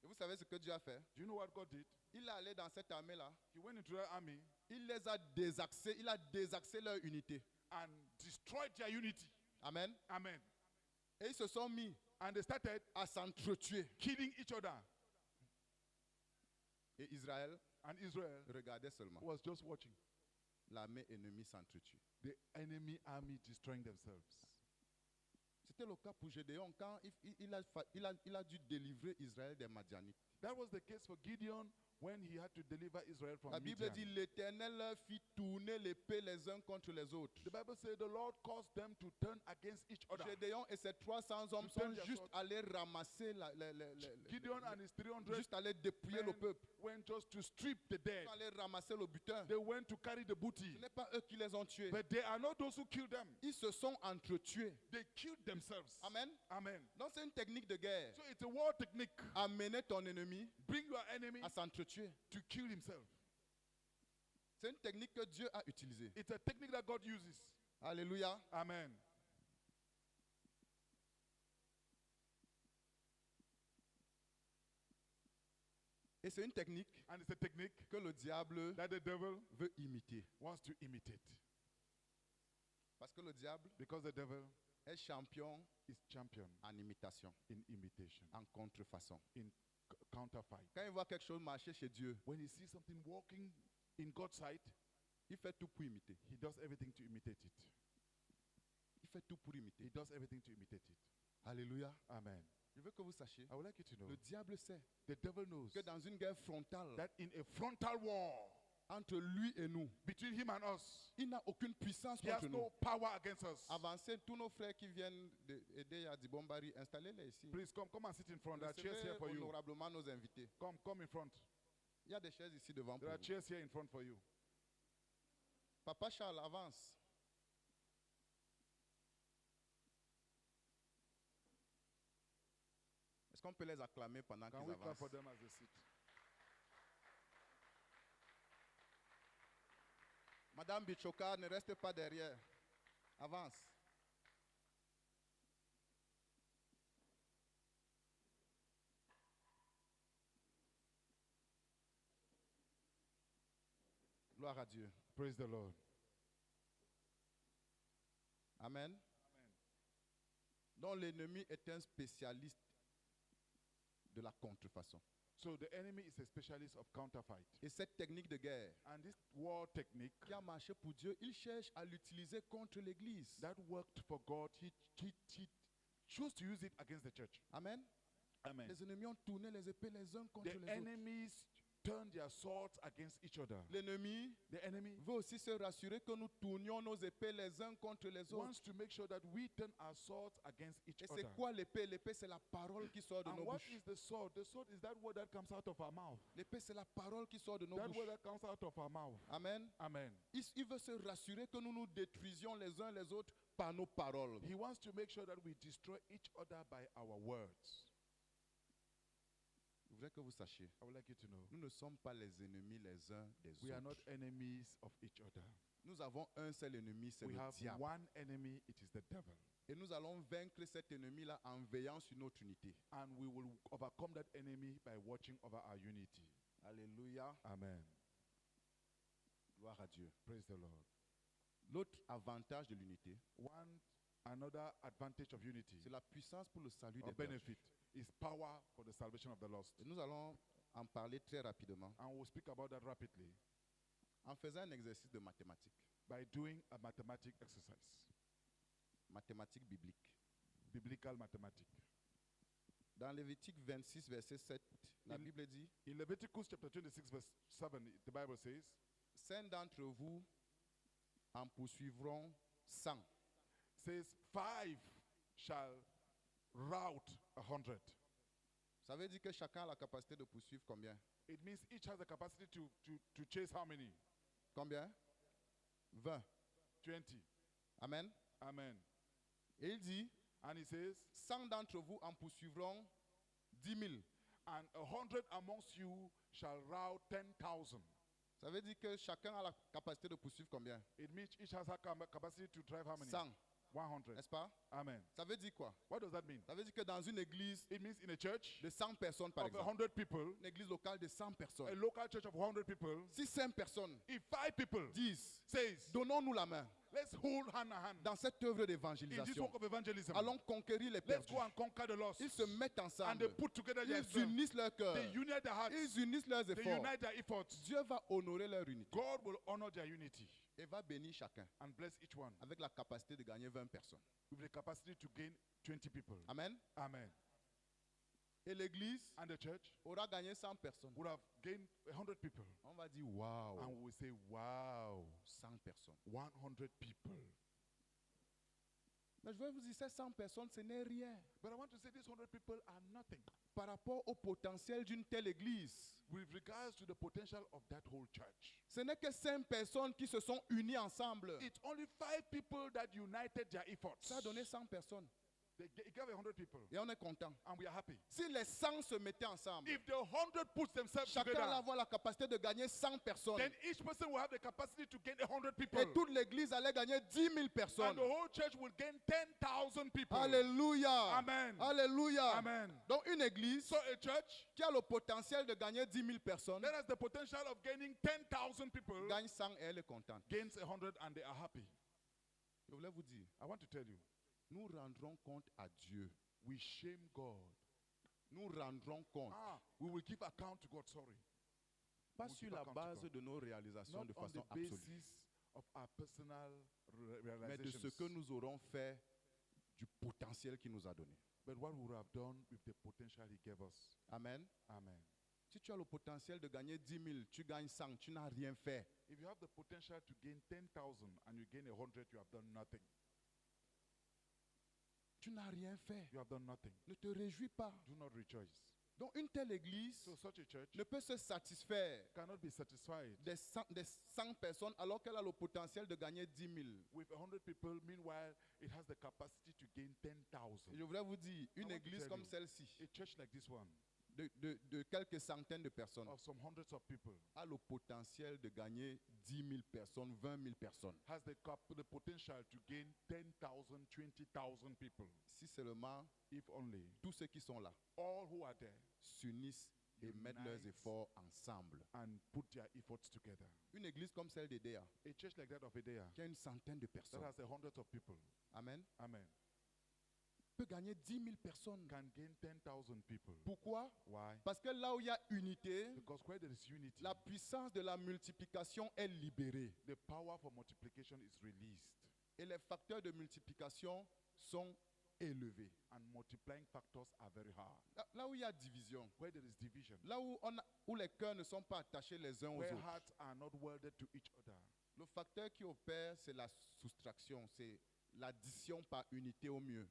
Et vous savez ce que Dieu a fait? Do you know what God did? Il est allé dans cette armée-là, He went into that army il les a désaxés, il a désaxé leur unité. and destroyed their unity. Amen. Amen. Et ils se sont mis And they started à s'entretuer. killing each other. Et Israël And Israel regardait seulement was just watching l'armée ennemie s'entretuer. the enemy army destroying themselves. C'était le cas pour Gédéon quand il a dû délivrer Israël des Madianites. That was the case for Gideon when he had to deliver Israel from La Bible Midian. dit l'Éternel leur fit tourner l'épée les uns contre les autres. The Bible says the Lord caused them to turn against each other. Gédéon et ses 300 hommes To turn sont their juste sword. allés ramasser, Gideon and his 300 juste allés dépouiller le men peuple. went just to strip the dead. Ils sont allés ramasser le butin. They went to carry the booty. Ce n'est pas eux qui les ont tués. But they are not those who killed them. Ils se sont entretués. They killed themselves. Amen. Amen. Donc c'est une technique de guerre. So it's a war technique. Amener ton ennemi Bring your enemy à s'entretuer. to kill himself. C'est une technique que Dieu a utilisée. It's a technique that God uses. Alléluia. Amen. Et c'est une technique And it's a technique que le diable that the devil veut imiter. wants to imitate. Parce que le diable Because the devil est champion is champion en imitation, in imitation, en contrefaçon. in counterfight. Quand il voit quelque chose marcher chez Dieu, When he sees something working in God's sight, il fait tout pour imiter. he does everything to imitate it. Il fait tout pour imiter. He does everything to imitate it. Alléluia. Amen. Je veux que vous sachiez, I would like you to know le diable sait the devil knows que dans une guerre frontale that in a frontal war entre lui et nous, between him and us, il n'a aucune puissance he has contre no nous. power against us. Avancez, tous nos frères qui viennent aider à Dibombari, installez-les ici. Please come and sit in front. There are chairs here Recevez for you. honorablement nos invités. Come in front. Il y a des chaises ici devant pour There are vous. chairs here in front for you. Papa Charles, avance. Est-ce qu'on peut les acclamer pendant Can qu'ils we clap avancent? for them as they sit? Madame Bichoka, ne reste pas derrière. Avance. Gloire à Dieu. Praise the Lord. Amen. Donc l'ennemi est un spécialiste de la contrefaçon. So the enemy is a specialist of counterfight. Et cette technique de guerre And this war technique qui a marché pour Dieu, il cherche à l'utiliser contre l'Église. that worked for God, he chose to use it against the church. Amen. Amen. Les ennemis ont tourné les épées les uns contre The les autres. enemies turned their swords against each other. L'ennemi The enemy veut aussi se rassurer que nous tournions nos épées les uns contre les autres. wants to make sure that we turn our swords against each Et other. c'est quoi l'épée? L'épée, c'est la parole qui sort de And nos what bouches. is the sword? The sword is that word that comes out of our mouth. L'épée, c'est la parole qui sort de nos That bouches. word that comes out of our mouth. Amen. Amen. Il veut se rassurer que nous nous détruisions les uns les autres par nos paroles. He wants to make sure that we destroy each other by our words. Je voudrais que vous sachiez, I would like you to know nous ne sommes pas les ennemis les uns des we are not autres. enemies of each other. Nous avons un seul ennemi, c'est We le have diable. one enemy, it is the devil. Et nous allons vaincre cet ennemi-là en veillant sur notre unité. And we will overcome that enemy by watching over our unity. Alléluia. Amen. Gloire à Dieu. Praise the Lord. L'autre avantage de l'unité, Another advantage of unity c'est la puissance pour le salut or des perdus. benefit is power for the salvation of the lost. Et nous allons en parler très rapidement And we'll speak about that rapidly en faisant un exercice de mathématiques, by doing a mathematic exercise, mathématiques bibliques. biblical mathematics. Dans Lévitique 26, verset 7, la Il- Bible dit, In Leviticus chapter 26, verse 7, the Bible says, 5 d'entre vous en poursuivront 100. says 5 shall rout 100. Ça veut dire que chacun a la capacité de poursuivre combien? It means each has the capacity to chase how many? Combien? 20. 20. Amen. Amen. Et il dit, And he says, 100 d'entre vous en poursuivront 10 000. and 100 amongst you shall rout 10,000. Ça veut dire que chacun a la capacité de poursuivre combien? It means each has a capacity to drive how many? 100. 100. N'est-ce pas? Amen. Ça veut dire quoi? What does that mean? Ça veut dire que dans une église It means in a church de 100 personnes, par of exemple, 100 people, une église locale de 100 a personnes, local church of 100 people, si 5 personnes if 5 people disent, says, donnons-nous la main let's hold hand in hand dans cette œuvre in this d'évangélisation, work of evangelism, allons conquérir les let's perdus. go and conquer the lost, Ils se mettent and ensemble, they put together their ils strength, unissent leur cœur, they unite their hearts, ils unissent leurs they efforts. unite their efforts. Dieu va honorer leur unité God will honor their unity et va bénir chacun and bless each one avec la capacité de gagner 20 personnes. with the capacity to gain 20 people. Amen. Amen. Et l'église And the church aura gagné 100 personnes. would have gained 100 people. On va dire, waouh, And we will say, wow, 100 personnes. 100 people. Mais je veux vous dire, ces 100 personnes, ce n'est rien But I want to say these 100 people are nothing par rapport au potentiel d'une telle église. with regards to the potential of that whole church. Ce n'est que 5 personnes qui se sont unies ensemble. It's only 5 people that united their efforts. Ça a donné 100 personnes. It gave 100 people, Et on est content. and we are happy. Si les 100 se mettaient ensemble, If the 100 puts themselves chacun va together, avoir la capacité de gagner 100 personnes. then each person will have the capacity to gain 100 people. Et toute l'église allait gagner 10 000 personnes. And the whole church will gain 10,000 people. Alléluia. Amen. Alléluia. Amen. Donc une église So a church qui a le potentiel de gagner 10 000 personnes that has the potential of gaining 10,000 people gagne 100 et elle est contente. gains 100 and they are happy. Je voulais vous dire, I want to tell you, nous rendrons compte à Dieu. we shame God. Nous rendrons compte. We will give account to God, sorry. Pas we'll sur give la account to base God. de nos réalisations Not de on façon the absolue, basis of our personal mais de ce realizations, que nous aurons fait du potentiel qu'il nous a donné. but what we would have done with the potential He gave us. Amen. Amen. Si tu as le potentiel de gagner 10 000, tu gagnes 100, tu n'as rien fait. If you have the potential to gain 10,000 and you gain 100, you have done nothing. Tu n'as rien fait. You have done nothing. Ne te réjouis pas. Do not rejoice. Donc une telle église So such a church ne peut se satisfaire cannot be satisfied des 100 personnes alors qu'elle a le potentiel de gagner 10 000. with 100 people. Meanwhile, it has the capacity to gain 10,000. Et je voudrais vous dire, une want to église tell comme you, celle-ci, A church like this one, de quelques centaines de personnes, of some hundreds of people, a le potentiel de gagner 10 000 personnes, 20 000 personnes. has the potential to gain 10,000, 20,000 people. Si seulement If only tous ceux qui sont là all who are there s'unissent et mettent leurs Unite. efforts ensemble. and put their efforts together. Une église comme celle d'Edea, A church like that of Edea qui a une centaine de that personnes, has hundreds of people, amen, amen, peut gagner 10 000 personnes. can gain 10,000 people. Pourquoi? Why? Parce que là où il y a unité, Because where there is unity, la puissance de la multiplication est libérée. the power for multiplication is released, Et les facteurs de multiplication sont élevés. and multiplying factors are very hard. Là où il y a division, Where there is division, là où les cœurs ne sont pas attachés les uns aux where autres, hearts are not welded to each other, le facteur qui opère, c'est la soustraction, c'est l'addition par unité au mieux.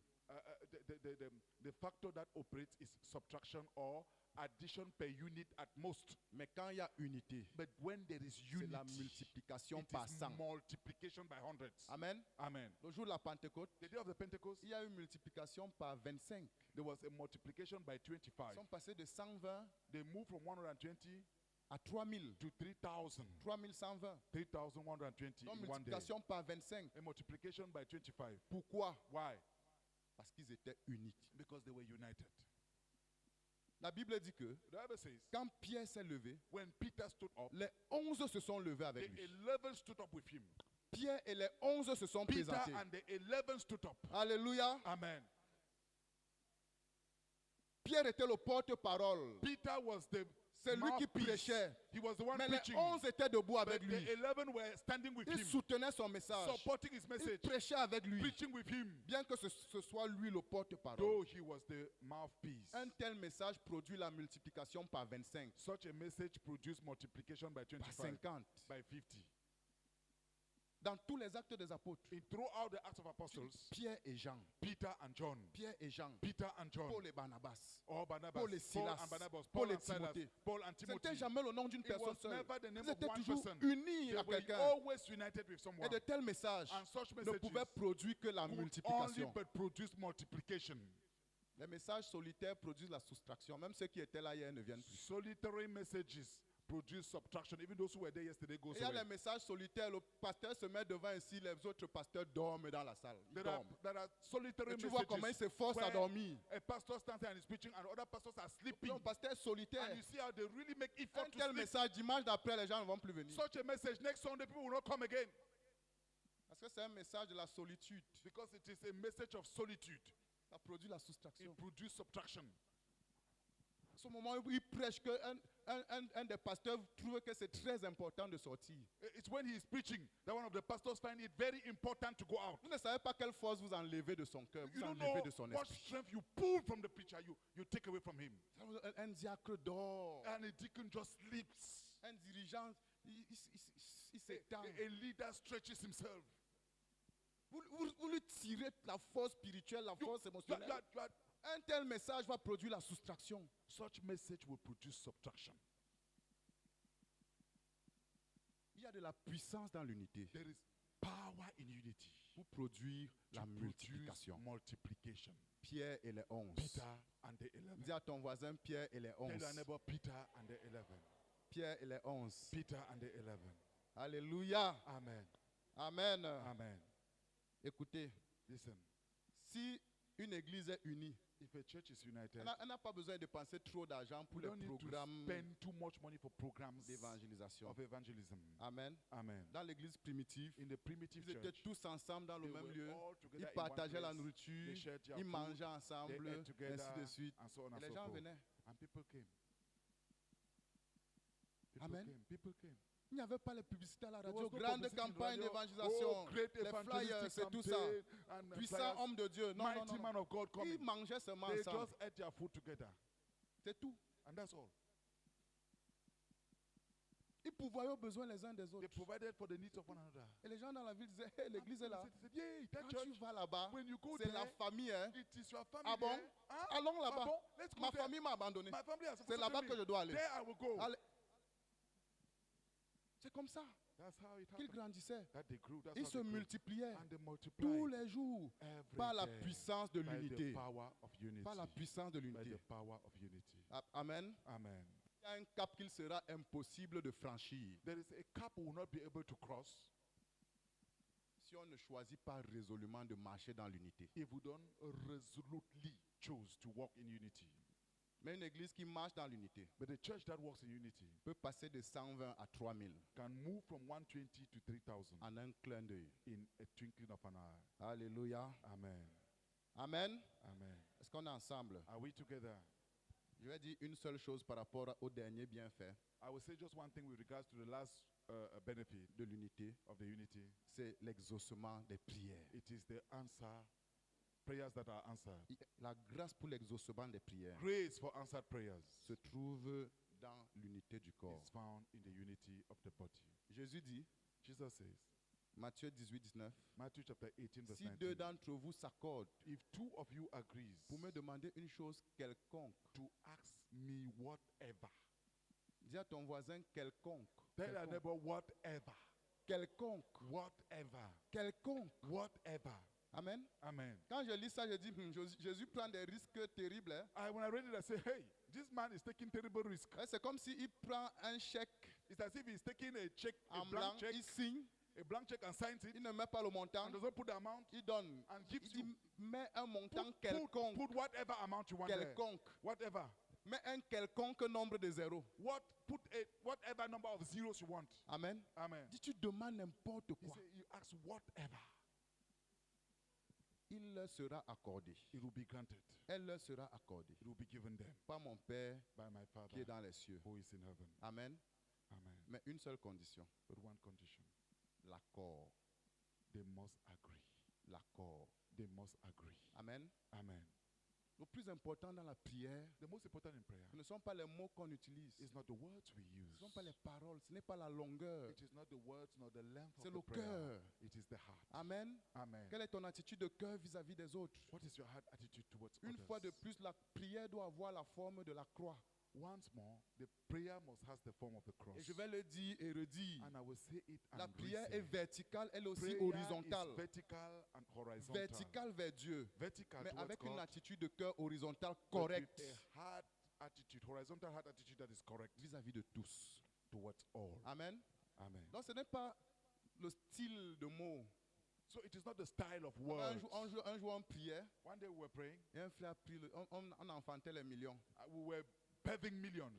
the factor that operates is subtraction or addition per unit at most. Mais quand il y a unité, But when there is c'est unity, la multiplication it par is 100. multiplication by hundreds. Amen. Amen. Le jour de la Pentecôte, The day of the Pentecost, il y a une multiplication par 25. there was a multiplication by 25. Ils sont passés de 120 They moved from 120 à 3000. to 3,000. 3120. 3,120 Donc in one day. multiplication par 25. A multiplication by 25. Pourquoi? Why? Parce qu'ils étaient unis. Because they were united. La Bible dit que The Bible says, quand Pierre s'est levé, when Peter stood up, les 11 se sont levés avec the lui. 11 stood up with him. Pierre et les 11 se sont Peter présentés. and the 11 stood up. Alléluia. Amen. Pierre était le porte-parole. Peter was the C'est lui qui mouthpiece. prêchait. He was the one Mais les preaching. 11 étaient debout But avec the lui. 11 were standing with Ils him, soutenaient son message. supporting his Ils message, prêchaient avec lui. preaching with him, Bien que ce soit lui le porte-parole. though he was the mouthpiece. Un tel message produit la multiplication par 25, Such a message produced multiplication by par 25, 50. by 50. Dans tous les actes des apôtres, In throughout the Acts of Apostles, Pierre et Jean, Peter and John, Pierre et Jean, Peter and John, Paul et Barnabas, or Barnabas, Paul et Paul Silas, and Barnabas, Paul Paul et and Silas, Timothée. Paul and Timothy. C'était jamais le nom d'une It personne was seule. never the name Ils of étaient one toujours person. unis They à were quelqu'un. always united with Et someone. de tels messages And such ne messages pouvaient produire que la could only multiplication. but produce multiplication. Les messages solitaires produisent la soustraction. Même ceux qui étaient là hier ne viennent plus. Solitary messages produce subtraction. Even those who were there yesterday go Et il y a away. les messages solitaires. Le pasteur se met devant ici, les autres pasteurs dorment dans la salle. Ils There are, dorment. there are solitary Et tu vois comment ils messages s'efforcent à where dormir. a pastor stands there and is preaching and other pastors are sleeping. Un pasteur solitaire. And you see how they really make Un effort to tel sleep. message, dimanche d'après, les gens ne vont plus venir. Such a message, next Sunday people will not come again. Parce que c'est un message de la solitude. Because it is a message of solitude. Ça produit la soustraction. It produces subtraction. À ce moment où il prêche, un des pasteurs trouve que c'est très important de sortir. It's when he is preaching that one of the pastors find it very important to go out. Vous ne savez pas quelle force vous enlevez de son cœur, You vous don't know enlevez de son what esprit. strength you pull from the preacher, you take away from him. Un diacre dort. And a deacon just sleeps. Un dirigeant, il s'étend. A leader stretches himself. Vous lui tirez la force spirituelle, la force émotionnelle. You are- Un tel message va produire la soustraction. such message will produce subtraction. Il y a de la puissance dans l'unité There is power in unity pour produire to la produce multiplication. multiplication. Pierre et les 11. Peter and the 11. Dis à ton voisin Pierre et les Tell your 11. neighbor Peter and the 11. Pierre et les 11. Peter and the 11. Alléluia. Amen. Amen. Amen. Écoutez, Listen, si une église est unie, if a church is united, elle n'a pas besoin de dépenser trop d'argent pour we les don't need to programmes spend too much money for programs d'évangélisation. of evangelism. Amen. Amen. Dans l'église primitive, In the primitive ils étaient church, tous ensemble dans le they même were lieu. all Ils together in one partageaient la place. nourriture, They shared their ils food, mangeaient they ensemble, ate together, ainsi de suite. and so on Et and les so gens forth. venaient. And people came. People Amen. came. People came. Il n'y avait pas les publicités à la There radio, was no grande publicity in campagne radio. d'évangélisation, Great les flyers, evangelistic c'est tout ça. campaign and Puissant flyers. homme de Dieu. Non, non, Mighty non. man of God coming. Ils mangeaient seulement They ensemble. just ate their food together. C'est tout. And that's all. Ils pourvoyaient aux besoins les uns des They autres. provided for the needs of one another. Et les gens dans la ville disaient, hey, l'église est là. They said, yeah, that Quand church, tu vas là-bas, when you go c'est there, la famille. Hein. it is your family Ah bon? there. Huh? Allons Ah là-bas. bon? Let's go Ma there. famille m'a abandonné. My family has C'est là-bas que je dois aller. There I will go. Allez. C'est comme ça That's how it qu'ils happened. grandissaient. That they grew. That's Ils how se they grew. multipliaient And they multiplied tous les jours every par la day puissance de by the l'unité. power of unity. Par la puissance de By l'unité. the power of unity. Amen. Amen. Il y a un cap qu'il sera impossible de franchir There is a cap we will not be able to cross si on ne choisit pas résolument de marcher dans l'unité. if we don't resolutely choose to walk in unity. Mais une église qui marche dans l'unité But a church that walks in unity peut passer de 120 à 3000 can move from 120 to 3,000 en un clin d'œil. in a twinkling of an eye. Alléluia. Amen. Amen. Amen. Est-ce qu'on est ensemble? Are we together? Je vais dire une seule chose par rapport au dernier bienfait I will say just one thing with regards to the last benefit de l'unité, of the unity. c'est l'exaucement des prières. It is the answer, prayers that are answered. La grâce pour l'exaucement des prières Grace for answered prayers se trouve dans l'unité du corps. is found in the unity of the body. Jésus dit, Jesus says, Matthieu 18, 19, Matthew chapter 18, verse si 19, deux d'entre vous s'accordent if two of you agrees pour me demander une chose quelconque, to ask me whatever, dis à ton voisin quelconque, tell your quelconque, neighbor whatever, quelconque, whatever, quelconque. whatever. Amen. Amen. Quand je lis ça, je dis, Jésus prend des risques terribles. Hein. When I read it, I say, hey, this man is taking terrible risk. Ouais, c'est comme s'il prend un chèque It's as if he's taking a check, en a blanc, blank check, il signe, and signs it, il ne met pas le montant, and doesn't put the amount, il donne. and Il gives dit, you. mets un montant Put quelconque, whatever amount you want there. quelconque. Whatever. Mets un quelconque nombre de zéros. Whatever number of zeros you want. Amen. Amen. Dis, tu demandes n'importe He quoi. said, you ask whatever, Il leur sera accordé. it will be granted. Elle leur sera accordée. It will be given them Pas mon Père by my qui Father est dans les cieux. who is in heaven. Amen. Amen. Mais une seule condition. But one condition, L'accord. they must agree. L'accord. They must agree. Amen. Amen. Le plus important dans la prière, The most important in prayer ce ne sont pas les mots qu'on utilise. is not the words we Ce use. ne sont pas les paroles. Ce n'est pas la longueur. It is not the words nor the length C'est of le the prayer. cœur. It is the heart. Amen. Amen. Quelle est ton attitude de cœur vis-à-vis des autres? What is your heart attitude towards Une others? fois de plus, la prière doit avoir la forme de la croix. Once more, the prayer must have the form of the cross. Et je vais le dire et redire. And I will say it and La prière re-say est verticale, elle aussi prayer horizontale. is vertical and horizontal. Verticale vers Dieu, Vertical mais towards avec une God, attitude de cœur horizontale but correcte with a heart attitude, horizontal heart attitude that is correct vis-à-vis de tous. towards all. Amen. Amen. Donc ce n'est pas le style de mots. So it is not the style of Un words. jour, on priait One day we were praying, et un frère a pris on enfantait les millions. we were birthing millions.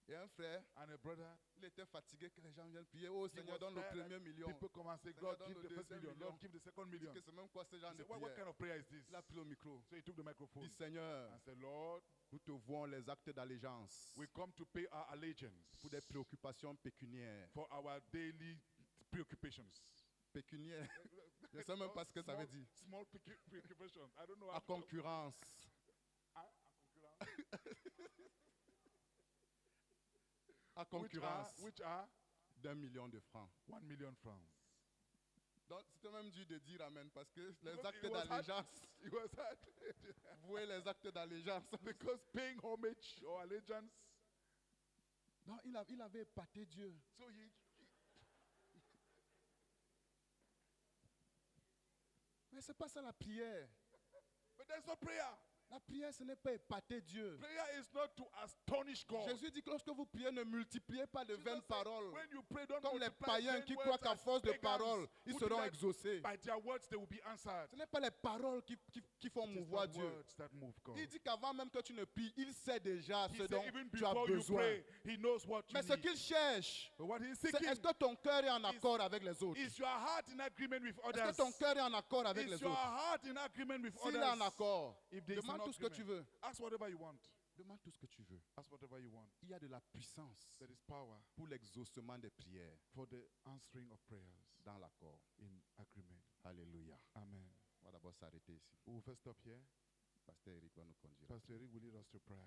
Et un frère, And a brother, il était fatigué que les gens viennent prier. Oh he Seigneur, was donne le tired premier that million. people come and say, Seigneur, God, donne give le the first deuxième million. million. Lord, give the second Il dit million. que c'est même quoi ce genre He de said, what prière? kind of prayer is this? Il a pris le micro. So he took the microphone Il dit Seigneur, and said, Lord, nous te voulons les actes d'allégeance we come to pay our allegiance pour des préoccupations pécuniaires. for our daily preoccupations. Pécuniaires. Je ne sais même pas ce que ça veut dire. Small preoccupations. I don't know À how to- concurrence. Ah, à concurrence. À concurrence Which are d'1 million de francs. 1 million francs. Donc, c'était même dur de dire Amen parce que les Because actes it was hard. d'allégeance, It was hard. vous voyez les actes d'allégeance. Because paying homage or allegiance. Non, il avait épaté Dieu. So Mais c'est pas ça la prière. but there's no prayer. La prière, ce n'est pas épater Dieu. Prayer is not to astonish God. Jésus dit que lorsque vous priez, ne multipliez pas de Jesus vaines said, paroles. when you pray, don't Comme les multiply païens vain qui words croient qu'à as force de pagans, paroles, ils who seront think exaucés. by their words they will be answered. Ce n'est pas les paroles qui font It is mouvoir the Dieu. words that move God. Il dit qu'avant même que tu ne pries, il sait déjà He ce said dont even tu as before you besoin. pray, he knows what you Mais ce need. qu'il cherche, But what he's c'est seeking est-ce que ton cœur est en accord avec les autres? is your heart in agreement with Est-ce que others. ton cœur est en accord avec Is les your autres? heart in agreement with S'il est en others? accord, If there is demande an tout ce que tu agreement, veux. ask whatever you want. Demande tout ce que tu veux. Ask whatever you want. Il y a de la puissance There is power pour l'exaucement des prières for the answering of prayers dans l'accord. in agreement. Alléluia. Amen. On va d'abord s'arrêter ici. We will first stop here. Pasteur Eric va nous conduire. Pastor Eric will lead us to prayer.